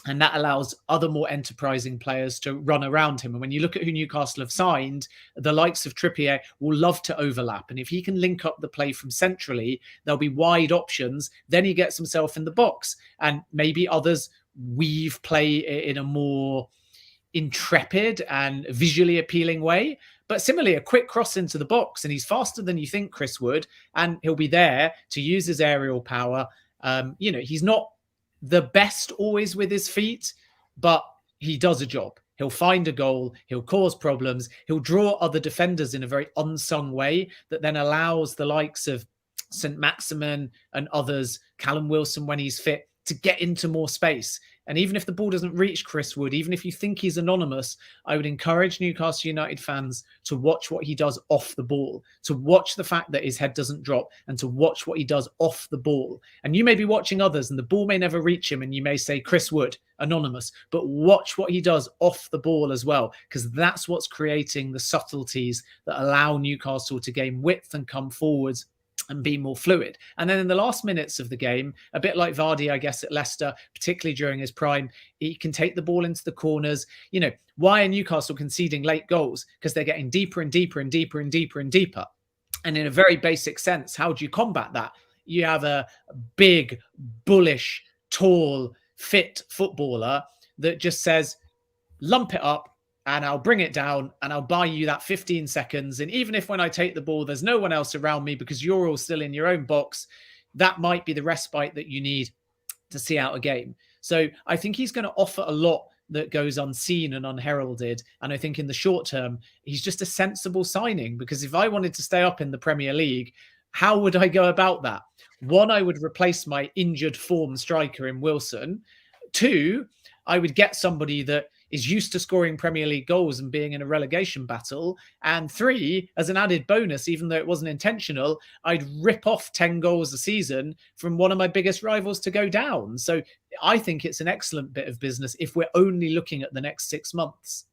And that allows other more enterprising players to run around him. And when you look at who Newcastle have signed, the likes of Trippier will love to overlap. And if he can link up the play from centrally, there'll be wide options. Then he gets himself in the box. And maybe others weave play in a more intrepid and visually appealing way. But similarly, a quick cross into the box. And he's faster than you think Chris would. And he'll be there to use his aerial power. You know, he's not the best always with his feet, but he does a job. He'll find a goal. He'll cause problems. He'll draw other defenders in a very unsung way that then allows the likes of St. Maximin and others, Callum Wilson when he's fit, to get into more space. And even if the ball doesn't reach Chris Wood, even if you think he's anonymous, I would encourage Newcastle United fans to watch what he does off the ball, to watch the fact that his head doesn't drop and to watch what he does off the ball. And you may be watching others and the ball may never reach him and you may say, Chris Wood, anonymous, but watch what he does off the ball as well, because that's what's creating the subtleties that allow Newcastle to gain width and come forwards and be more fluid. And then in the last minutes of the game, a bit like Vardy, I guess, at Leicester, particularly during his prime, he can take the ball into the corners. You know, why are Newcastle conceding late goals? Because they're getting deeper and deeper and deeper and deeper and deeper. And in a very basic sense, how do you combat that? You have a big, bullish, tall, fit footballer that just says, lump it up, and I'll bring it down and I'll buy you that 15 seconds. And even if when I take the ball, there's no one else around me because you're all still in your own box, that might be the respite that you need to see out a game. So I think he's going to offer a lot that goes unseen and unheralded. And I think in the short term, he's just a sensible signing, because if I wanted to stay up in the Premier League, how would I go about that? One, I would replace my injured form striker in Wilson. Two, I would get somebody that is used to scoring Premier League goals and being in a relegation battle. And three, as an added bonus, even though it wasn't intentional, I'd rip off 10 goals a season from one of my biggest rivals to go down. So I think it's an excellent bit of business if we're only looking at the next 6 months.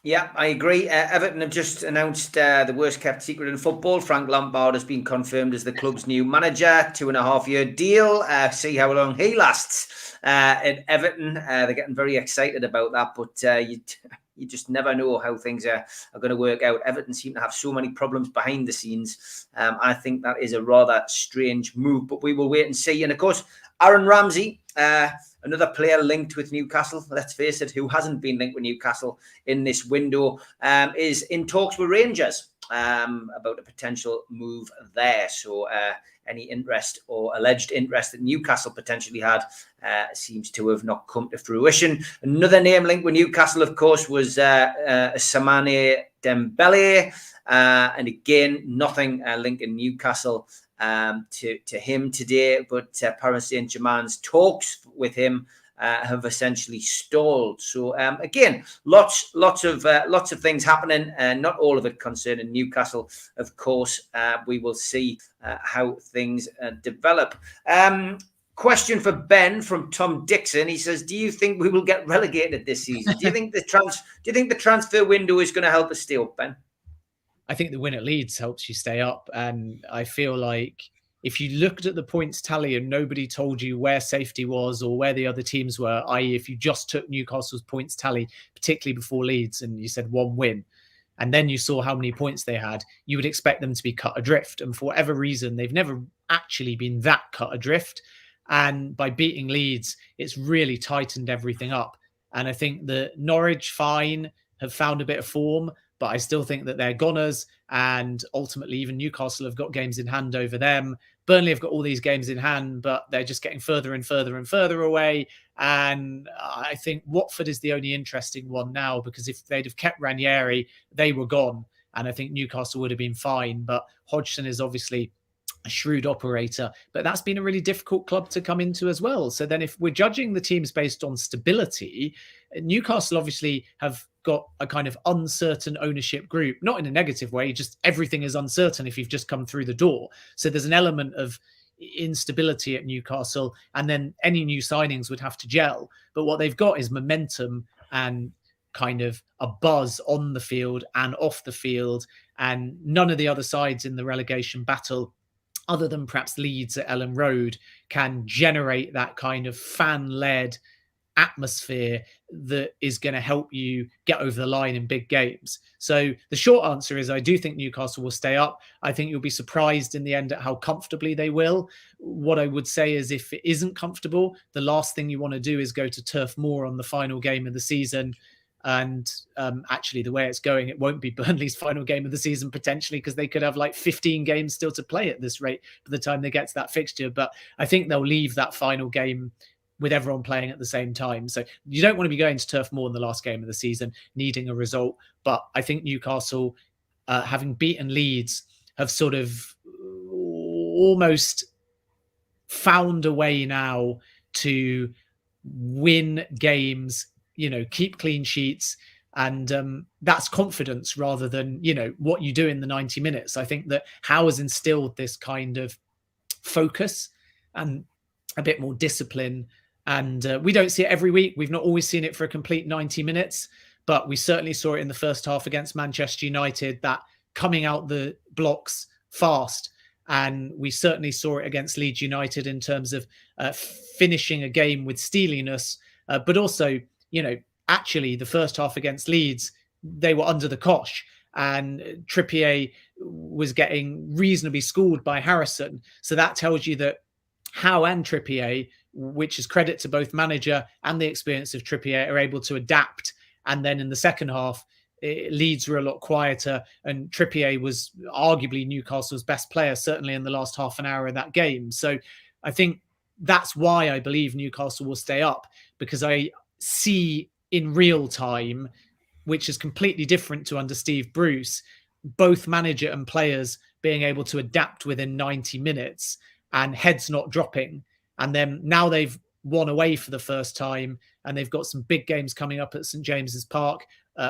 Yeah, I agree. Everton have just announced the worst kept secret in football. Frank Lampard has been confirmed as the club's new manager, 2.5-year deal. See how long he lasts at Everton. They're getting very excited about that, but you just never know how things are going to work out. Everton seem to have so many problems behind the scenes. I think that is a rather strange move, but we will wait and see. And of course, Aaron Ramsey, another player linked with Newcastle, let's face it, who hasn't been linked with Newcastle in this window, is in talks with Rangers about a potential move there. So any interest or alleged interest that Newcastle potentially had seems to have not come to fruition. Another name linked with Newcastle, of course, was Ousmane Dembele. And again, nothing linking Newcastle to him today, but Paris Saint-Germain's talks with him have essentially stalled. So again, lots of things happening, and not all of it concerning Newcastle. Of course, we will see how things develop. Question for Ben from Tom Dixon. He says, "Do you think we will get relegated this season? Do you think the transfer window is going to help us stay up, Ben?" I think the win at Leeds helps you stay up. And I feel like if you looked at the points tally and nobody told you where safety was or where the other teams were, i.e. if you just took Newcastle's points tally, particularly before Leeds, and you said one win, and then you saw how many points they had, you would expect them to be cut adrift. And for whatever reason, they've never actually been that cut adrift. And by beating Leeds, it's really tightened everything up. And I think the Norwich, fine, have found a bit of form, but I still think that they're goners, and ultimately even Newcastle have got games in hand over them. Burnley have got all these games in hand, but they're just getting further and further and further away. And I think Watford is the only interesting one now, because if they'd have kept Ranieri, they were gone. And I think Newcastle would have been fine. But Hodgson is obviously a shrewd operator, but that's been a really difficult club to come into as well. So then if we're judging the teams based on stability, Newcastle obviously have got a kind of uncertain ownership group, not in a negative way, just everything is uncertain if you've just come through the door. So there's an element of instability at Newcastle, and then any new signings would have to gel. But what they've got is momentum and kind of a buzz on the field and off the field, and none of the other sides in the relegation battle, other than perhaps Leeds at Ellen Road, can generate that kind of fan-led atmosphere that is going to help you get over the line in big games. So the short answer is I do think Newcastle will stay up. I think you'll be surprised in the end at how comfortably they will. What I would say is if it isn't comfortable, the last thing you want to do is go to Turf Moor on the final game of the season. And actually, the way it's going, it won't be Burnley's final game of the season, potentially, because they could have like 15 games still to play at this rate by the time they get to that fixture. But I think they'll leave that final game with everyone playing at the same time. So you don't want to be going to Turf Moor in the last game of the season, needing a result. But I think Newcastle, having beaten Leeds, have sort of almost found a way now to win games, keep clean sheets, and that's confidence rather than, what you do in the 90 minutes. I think that Howe has instilled this kind of focus and a bit more discipline, and we don't see it every week. We've not always seen it for a complete 90 minutes, but we certainly saw it in the first half against Manchester United, that coming out the blocks fast. And we certainly saw it against Leeds United in terms of finishing a game with steeliness, but also, actually the first half against Leeds, they were under the cosh, and Trippier was getting reasonably schooled by Harrison. So that tells you that Howe and Trippier, which is credit to both manager and the experience of Trippier, are able to adapt. And then in the second half, Leeds were a lot quieter, and Trippier was arguably Newcastle's best player, certainly in the last half an hour of that game. So I think that's why I believe Newcastle will stay up, because I see in real time, which is completely different to under Steve Bruce, both manager and players being able to adapt within 90 minutes and heads not dropping. And then now they've won away for the first time, and they've got some big games coming up at St James's Park,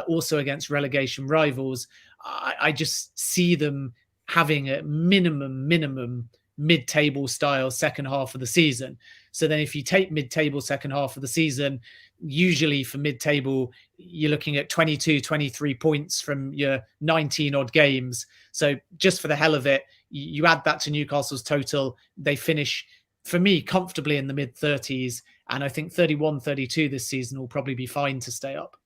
also against relegation rivals. I just see them having a minimum mid-table style second half of the season. So then if you take mid-table second half of the season, usually for mid-table, you're looking at 22, 23 points from your 19 odd games. So just for the hell of it, you add that to Newcastle's total, they finish, for me, comfortably in the mid-30s. And I think 31, 32 this season will probably be fine to stay up.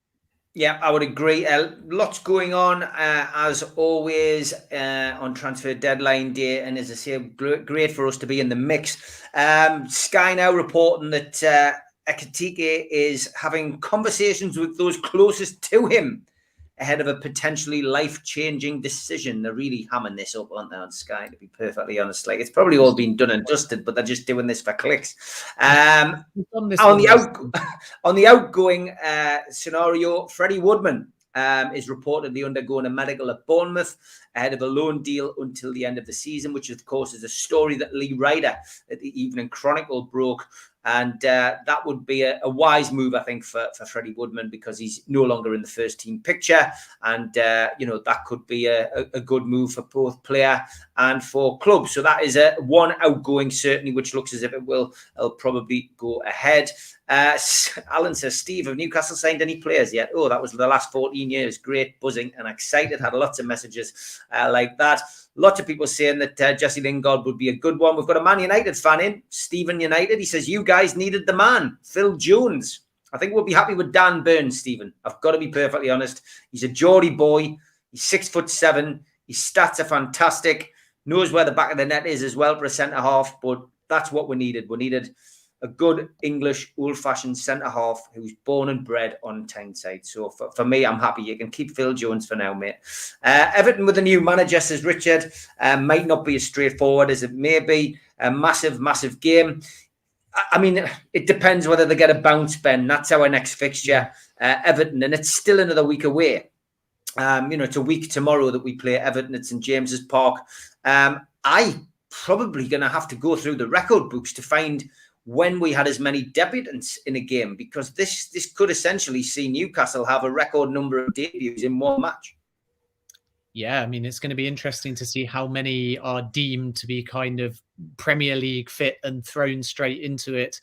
Yeah, I would agree. Lots going on, as always, on transfer deadline day. And as I say, great for us to be in the mix. Sky now reporting that Ekitike is having conversations with those closest to him ahead of a potentially life-changing decision. They're really hamming this up, aren't they, on Sky, to be perfectly honest. Like, it's probably all been done and dusted, but they're just doing this for clicks. On the outgoing scenario, Freddie Woodman is reportedly undergoing a medical at Bournemouth ahead of a loan deal until the end of the season, which, of course, is a story that Lee Ryder at the Evening Chronicle broke. And that would be a wise move, I think, for Freddie Woodman, because he's no longer in the first team picture. And, that could be a good move for both player and for club. So that is one outgoing, certainly, which looks as if it'll probably go ahead. Alan says, Steve, have Newcastle signed any players yet? Oh, that was the last 14 years. Great, buzzing and excited. Had lots of messages like that. Lots of people saying that Jesse Lingard would be a good one. We've got a Man United fan in, Stephen United. He says, you guys needed the man, Phil Jones. I think we'll be happy with Dan Burns, Stephen. I've got to be perfectly honest. He's a Geordie boy. He's 6'7". His stats are fantastic. Knows where the back of the net is as well for a centre-half. But that's what we needed. We needed a good English old-fashioned centre-half who's born and bred on Tyneside. So for me, I'm happy. You can keep Phil Jones for now, mate. Everton with a new manager, says Richard, might not be as straightforward as it may be. A massive, massive game. I mean, it depends whether they get a bounce, Ben. That's our next fixture, Everton, and it's still another week away. It's a week tomorrow that we play Everton at St James's Park. I probably going to have to go through the record books to find when we had as many debutants in a game, because this could essentially see Newcastle have a record number of debuts in one match. Yeah, I mean, it's going to be interesting to see how many are deemed to be kind of Premier League fit and thrown straight into it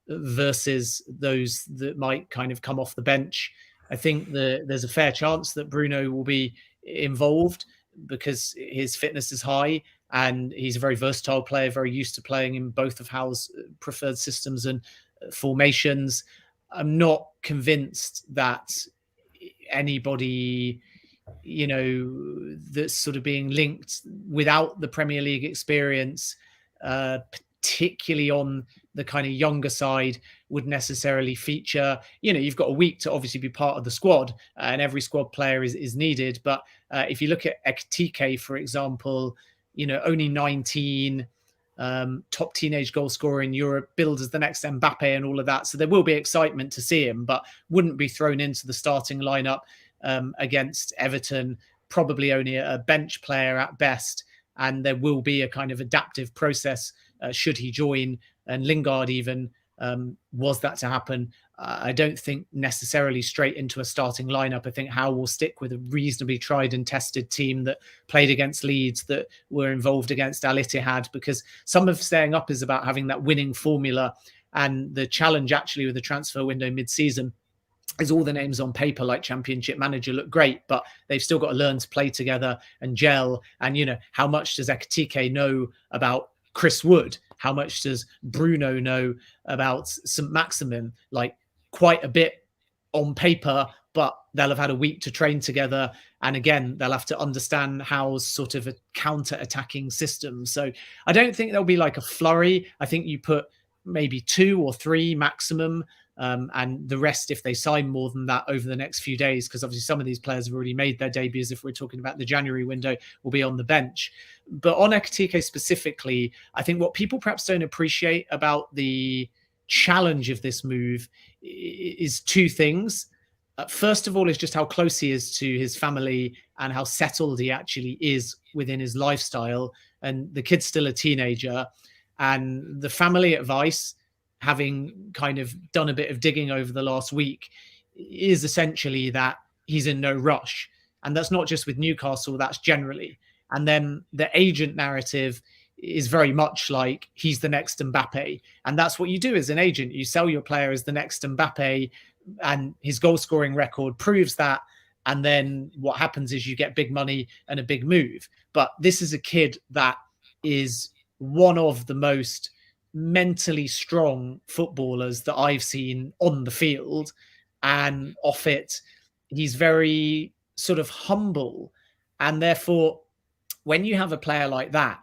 versus those that might kind of come off the bench. I think there's a fair chance that Bruno will be involved because his fitness is high and he's a very versatile player, very used to playing in both of Hal's preferred systems and formations. I'm not convinced that anybody, that's sort of being linked without the Premier League experience, particularly on the kind of younger side, would necessarily feature. You've got a week to obviously be part of the squad, and every squad player is needed. But if you look at Ekitike, for example, only 19, top teenage goal scorer in Europe, billed as the next Mbappe and all of that. So there will be excitement to see him, but wouldn't be thrown into the starting lineup against Everton, probably only a bench player at best. And there will be a kind of adaptive process should he join. And Lingard even was that to happen. I don't think necessarily straight into a starting lineup. I think Howe will stick with a reasonably tried and tested team that played against Leeds, that were involved against Al Ittihad, because some of staying up is about having that winning formula. And the challenge actually with the transfer window mid-season is all the names on paper like Championship Manager look great, but they've still got to learn to play together and gel. And, how much does Ekitike know about Chris Wood? How much does Bruno know about St Maximin? Like, quite a bit on paper, but they'll have had a week to train together. And again, they'll have to understand Howe's sort of a counter-attacking system. So I don't think there'll be like a flurry. I think you put maybe 2 or 3 maximum, and the rest, if they sign more than that over the next few days, because obviously some of these players have already made their debuts, if we're talking about the January window, will be on the bench. But on Ekitike specifically, I think what people perhaps don't appreciate about the challenge of this move is 2 things. First of all, is just how close he is to his family and how settled he actually is within his lifestyle. And the kid's still a teenager, and the family advice, having kind of done a bit of digging over the last week, is essentially that he's in no rush. And that's not just with Newcastle, that's generally. And then the agent narrative is very much like he's the next Mbappe. And that's what you do as an agent. You sell your player as the next Mbappe, and his goal scoring record proves that. And then what happens is you get big money and a big move. But this is a kid that is one of the most mentally strong footballers that I've seen on the field, and off it, he's very sort of humble. And therefore, when you have a player like that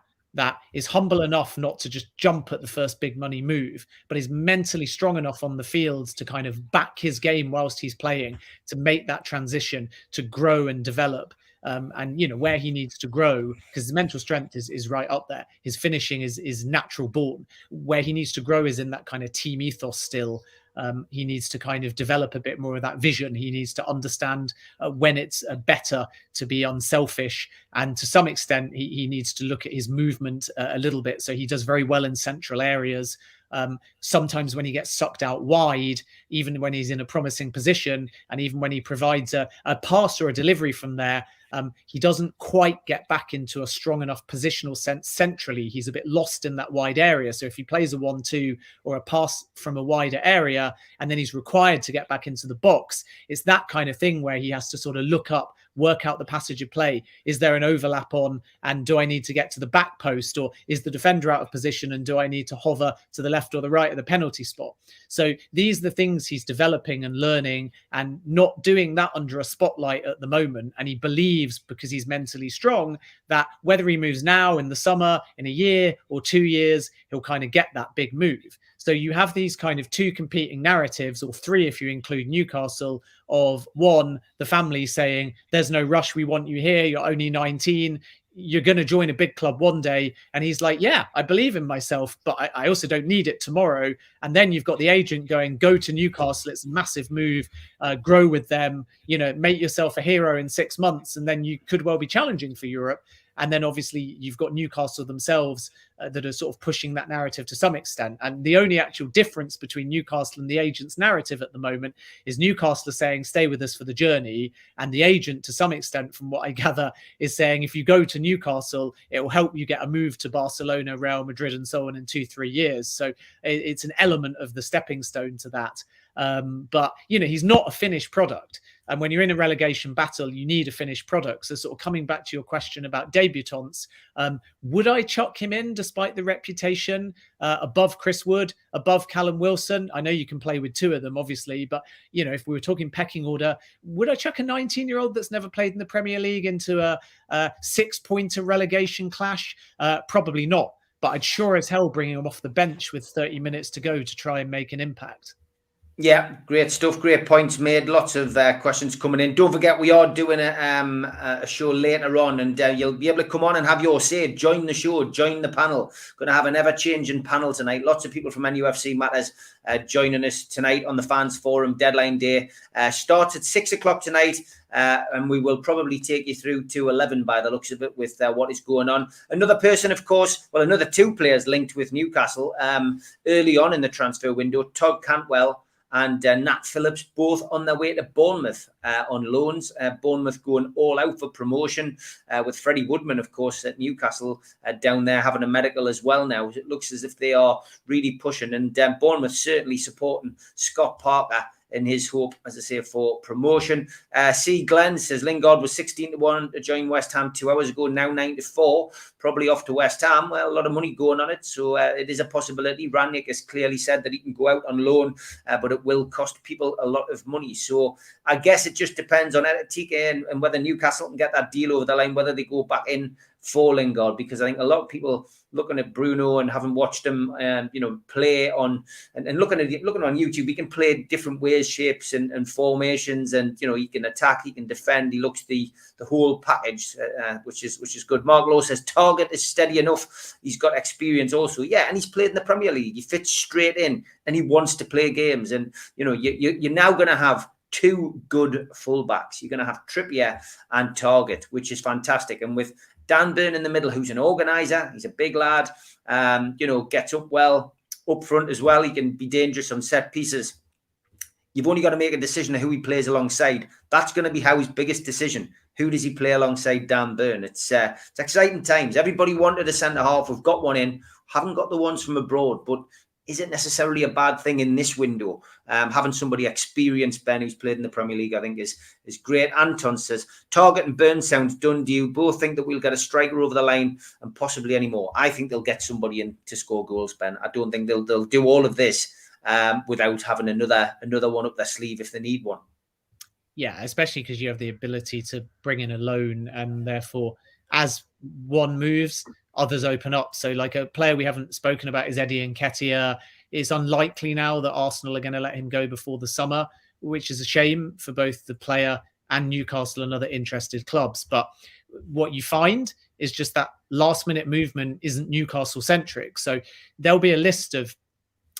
is humble enough not to just jump at the first big money move, but is mentally strong enough on the field to kind of back his game whilst he's playing, to make that transition, to grow and develop. And, you know, where he needs to grow, because his mental strength is right up there. His finishing is natural born. Where he needs to grow is in that kind of team ethos still. He needs to kind of develop a bit more of that vision. He needs to understand when it's better to be unselfish. And to some extent, he needs to look at his movement a little bit. So he does very well in central areas. Sometimes when he gets sucked out wide, even when he's in a promising position, and even when he provides a pass or a delivery from there, he doesn't quite get back into a strong enough positional sense centrally. He's a bit lost in that wide area. So if he plays a 1-2 or a pass from a wider area, and then he's required to get back into the box, it's that kind of thing where he has to sort of look up, work out the passage of play. Is there an overlap on, and do I need to get to the back post, or is the defender out of position, and do I need to hover to the left or the right of the penalty spot? So these are the things he's developing and learning, and not doing that under a spotlight at the moment. And he believes, because he's mentally strong, that whether he moves now, in the summer, in a year or 2 years, he'll kind of get that big move. So you have these kind of two competing narratives, or three if you include Newcastle, of one, the family saying, there's no rush, we want you here, you're only 19, you're going to join a big club one day. And he's like, yeah, I believe in myself, but I also don't need it tomorrow. And then you've got the agent going, go to Newcastle, it's a massive move, grow with them, you know, make yourself a hero in 6 months, and then you could well be challenging for Europe. And then obviously you've got Newcastle themselves that are sort of pushing that narrative to some extent. And the only actual difference between Newcastle and the agent's narrative at the moment is Newcastle are saying, stay with us for the journey. And the agent, to some extent, from what I gather, is saying, if you go to Newcastle, it will help you get a move to Barcelona, Real Madrid, and so on in 2-3 years. So it's an element of the stepping stone to that. But, you know, he's not a finished product. And when you're in a relegation battle, you need a finished product. So sort of coming back to your question about debutants, would I chuck him in despite the reputation above Chris Wood, above Callum Wilson? I know you can play with two of them, obviously, but, you know, if we were talking pecking order, would I chuck a 19-year-old that's never played in the Premier League into a 6-pointer relegation clash? Probably not. But I'd sure as hell bring him off the bench with 30 minutes to go to try and make an impact. Yeah, great stuff. Great points made. Lots of questions coming in. Don't forget, we are doing a show later on, and you'll be able to come on and have your say. Join the show. Join the panel. Going to have an ever-changing panel tonight. Lots of people from NUFC Matters joining us tonight on the Fans Forum Deadline Day. Starts at 6 o'clock tonight, and we will probably take you through to 11 by the looks of it with what is going on. Another person, of course, well, another two players linked with Newcastle early on in the transfer window, Todd Cantwell and Nat Phillips, both on their way to Bournemouth on loans. Bournemouth going all out for promotion with Freddie Woodman, of course, at Newcastle down there having a medical as well now. It looks as if they are really pushing, and Bournemouth certainly supporting Scott Parker in his hope, as I say, for promotion. C. Glenn says Lingard was 16-1 to join West Ham 2 hours ago, now 9-4, probably off to West Ham. Well, a lot of money going on it, so it is a possibility. Rangnick has clearly said that he can go out on loan, but it will cost people a lot of money. So I guess it just depends on Ekitike and whether Newcastle can get that deal over the line, whether they go back in for Lingard, because I think a lot of people looking at Bruno and having watched him, play on and looking on YouTube, he can play different ways, shapes, and formations, and he can attack, he can defend. He looks the whole package, which is good. Mark Lowe says Targett is steady enough. He's got experience also, and he's played in the Premier League. He fits straight in, and he wants to play games. And you're now going to have two good fullbacks. You're going to have Trippier and Targett, which is fantastic. And with Dan Burn in the middle, who's an organizer, he's a big lad, gets up well up front as well. He can be dangerous on set pieces. You've only got to make a decision of who he plays alongside. That's going to be Howie's biggest decision. who does he play alongside Dan Burn? It's exciting times. Everybody wanted a centre-half. We've got one in. Haven't got the ones from abroad, but is it necessarily a bad thing in this window? Having somebody experienced, Ben, who's played in the Premier League, I think is great. Anton says, Targett and Burn sounds done. Do you both think that we'll get a striker over the line and possibly any more? I think they'll get somebody in to score goals, Ben. I don't think they'll do all of this without having another one up their sleeve if they need one. Yeah, especially because you have the ability to bring in a loan, and therefore, as one moves, others open up. So like a player we haven't spoken about is Eddie Nketiah. It's unlikely now that Arsenal are going to let him go before the summer, which is a shame for both the player and Newcastle and other interested clubs. But what you find is just that last minute movement isn't Newcastle centric. So there'll be a list of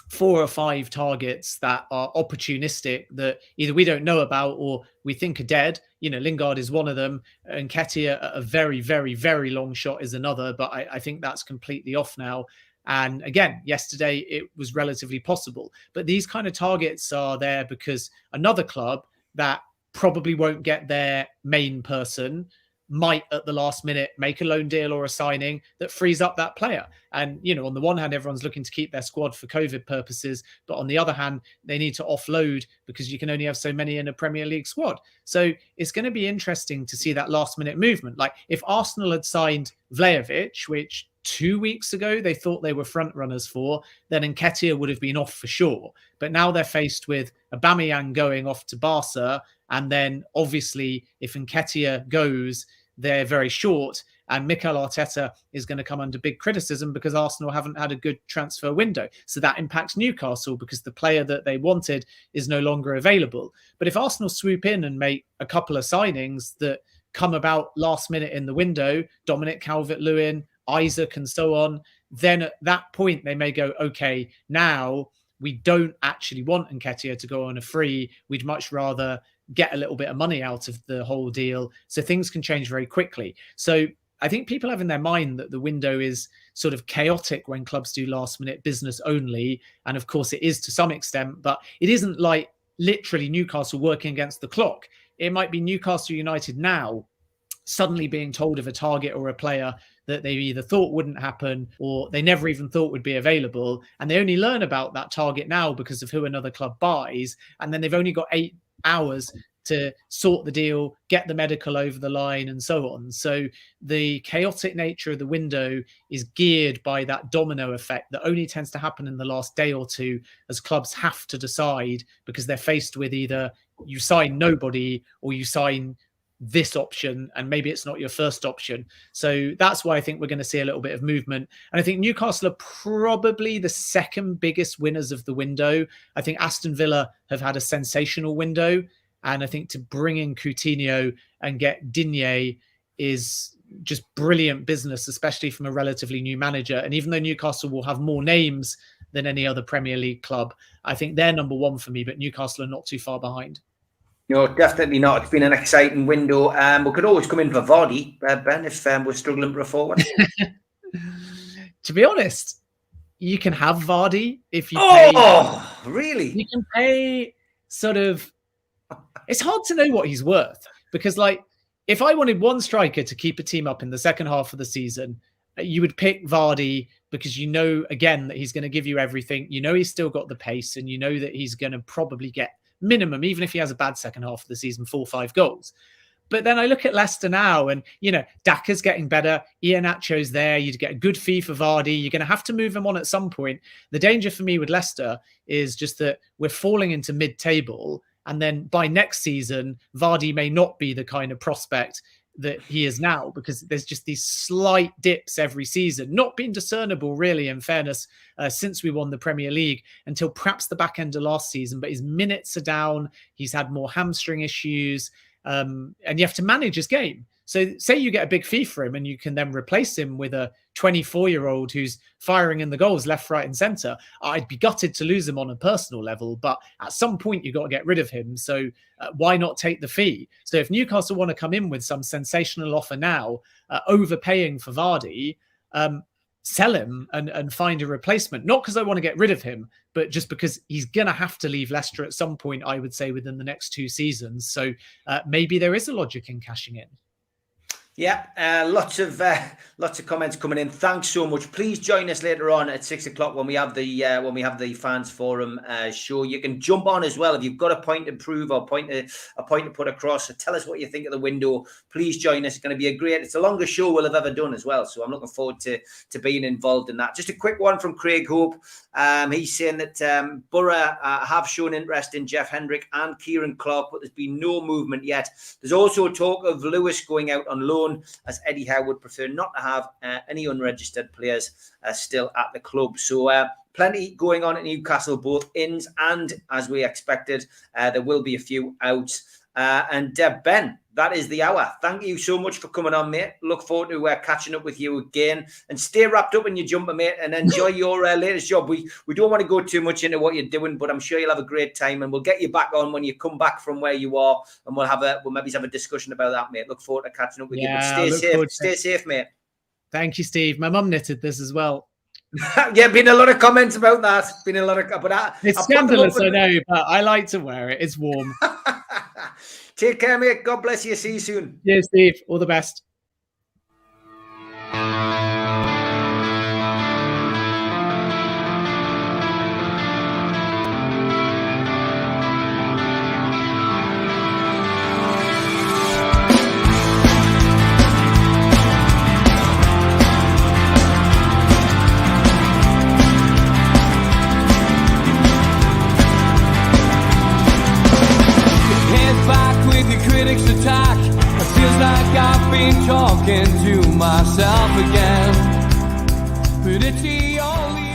4 or 5 targets that are opportunistic that either we don't know about or we think are dead. You know, Lingard is one of them, and Nketiah, a very, very, very long shot, is another. But I think that's completely off now. And again, yesterday it was relatively possible. But these kind of targets are there because another club that probably won't get their main person might at the last minute make a loan deal or a signing that frees up that player. And, you know, on the one hand, everyone's looking to keep their squad for COVID purposes, but on the other hand, they need to offload because you can only have so many in a Premier League squad. So it's going to be interesting to see that last minute movement. Like if Arsenal had signed Vlahovic, which 2 weeks ago they thought they were front runners for, then Nketiah would have been off for sure. But now they're faced with Aubameyang going off to Barca, and then obviously if Nketiah goes, they're very short, and Mikel Arteta is going to come under big criticism because Arsenal haven't had a good transfer window. So that impacts Newcastle because the player that they wanted is no longer available. But if Arsenal swoop in and make a couple of signings that come about last minute in the window, Dominic Calvert-Lewin, Isaac and so on, then at that point they may go, okay, now we don't actually want Nketiah to go on a free. We'd much rather get a little bit of money out of the whole deal. So things can change very quickly. So I think people have in their mind that the window is sort of chaotic when clubs do last minute business only. And of course it is to some extent, but it isn't like literally Newcastle working against the clock. It might be Newcastle United now suddenly being told of a target or a player that they either thought wouldn't happen or they never even thought would be available. And they only learn about that target now because of who another club buys. And then they've only got 8 hours to sort the deal, get the medical over the line and so on. So the chaotic nature of the window is geared by that domino effect that only tends to happen in the last day or two as clubs have to decide because they're faced with either you sign nobody or you sign this option and maybe it's not your first option. So that's why I think we're going to see a little bit of movement. And I think Newcastle are probably the second biggest winners of the window. I think Aston Villa have had a sensational window. And I think to bring in Coutinho and get Digne is just brilliant business, especially from a relatively new manager. And even though Newcastle will have more names than any other Premier League club, I think they're number one for me, but Newcastle are not too far behind. No, definitely not. It's been an exciting window. We could always come in for Vardy, Ben, if we're struggling for a forward. To be honest, you can have Vardy if you pay. Oh, really? You can pay sort of. It's hard to know what he's worth because, like, if I wanted one striker to keep a team up in the second half of the season, you would pick Vardy because you know, again, that he's going to give you everything. You know, he's still got the pace and you know that he's going to probably get minimum, even if he has a bad second half of the season, 4 or 5 goals. But then I look at Leicester now and, you know, Daka's getting better. Iheanacho's there. You'd get a good fee for Vardy. You're going to have to move him on at some point. The danger for me with Leicester is just that we're falling into mid-table. And then by next season, Vardy may not be the kind of prospect that he is now because there's just these slight dips every season, not been discernible really, in fairness, since we won the Premier League until perhaps the back end of last season. But his minutes are down. He's had more hamstring issues and you have to manage his game. So say you get a big fee for him and you can then replace him with a 24-year-old who's firing in the goals left, right and centre. I'd be gutted to lose him on a personal level, but at some point you've got to get rid of him. So why not take the fee? So if Newcastle want to come in with some sensational offer now, overpaying for Vardy, sell him and find a replacement. Not because I want to get rid of him, but just because he's going to have to leave Leicester at some point, I would say, within the next 2 seasons. So maybe there is a logic in cashing in. Yeah, lots of comments coming in. Thanks so much. Please join us later on at 6 o'clock when we have the fans forum show. You can jump on as well if you've got a point to prove or a point to put across. So tell us what you think of the window. Please join us. It's going to be it's the longest show we'll have ever done as well. So I'm looking forward to being involved in that. Just a quick one from Craig Hope. He's saying that Borough have shown interest in Jeff Hendrick and Kieran Clark, but there's been no movement yet. There's also talk of Lewis going out on loan, as Eddie Howe would prefer not to have any unregistered players still at the club. So plenty going on at Newcastle, both ins and, as we expected, there will be a few outs. And Ben, that is the hour. Thank you so much for coming on, mate. Look forward to catching up with you again. And stay wrapped up in your jumper, mate, and enjoy your latest job. We don't want to go too much into what you're doing, but I'm sure you'll have a great time, and we'll get you back on when you come back from where you are, and we'll maybe have a discussion about that, mate. Look forward to catching up with you. But stay safe, mate. Thank you, Steve. My mum knitted this as well. Yeah, been a lot of comments about that. It's scandalous, I know, but I like to wear it. It's warm. Take care, mate. God bless you. See you soon. Cheers, Steve. All the best. Critics attack. It feels like I've been talking to myself again. But it's the only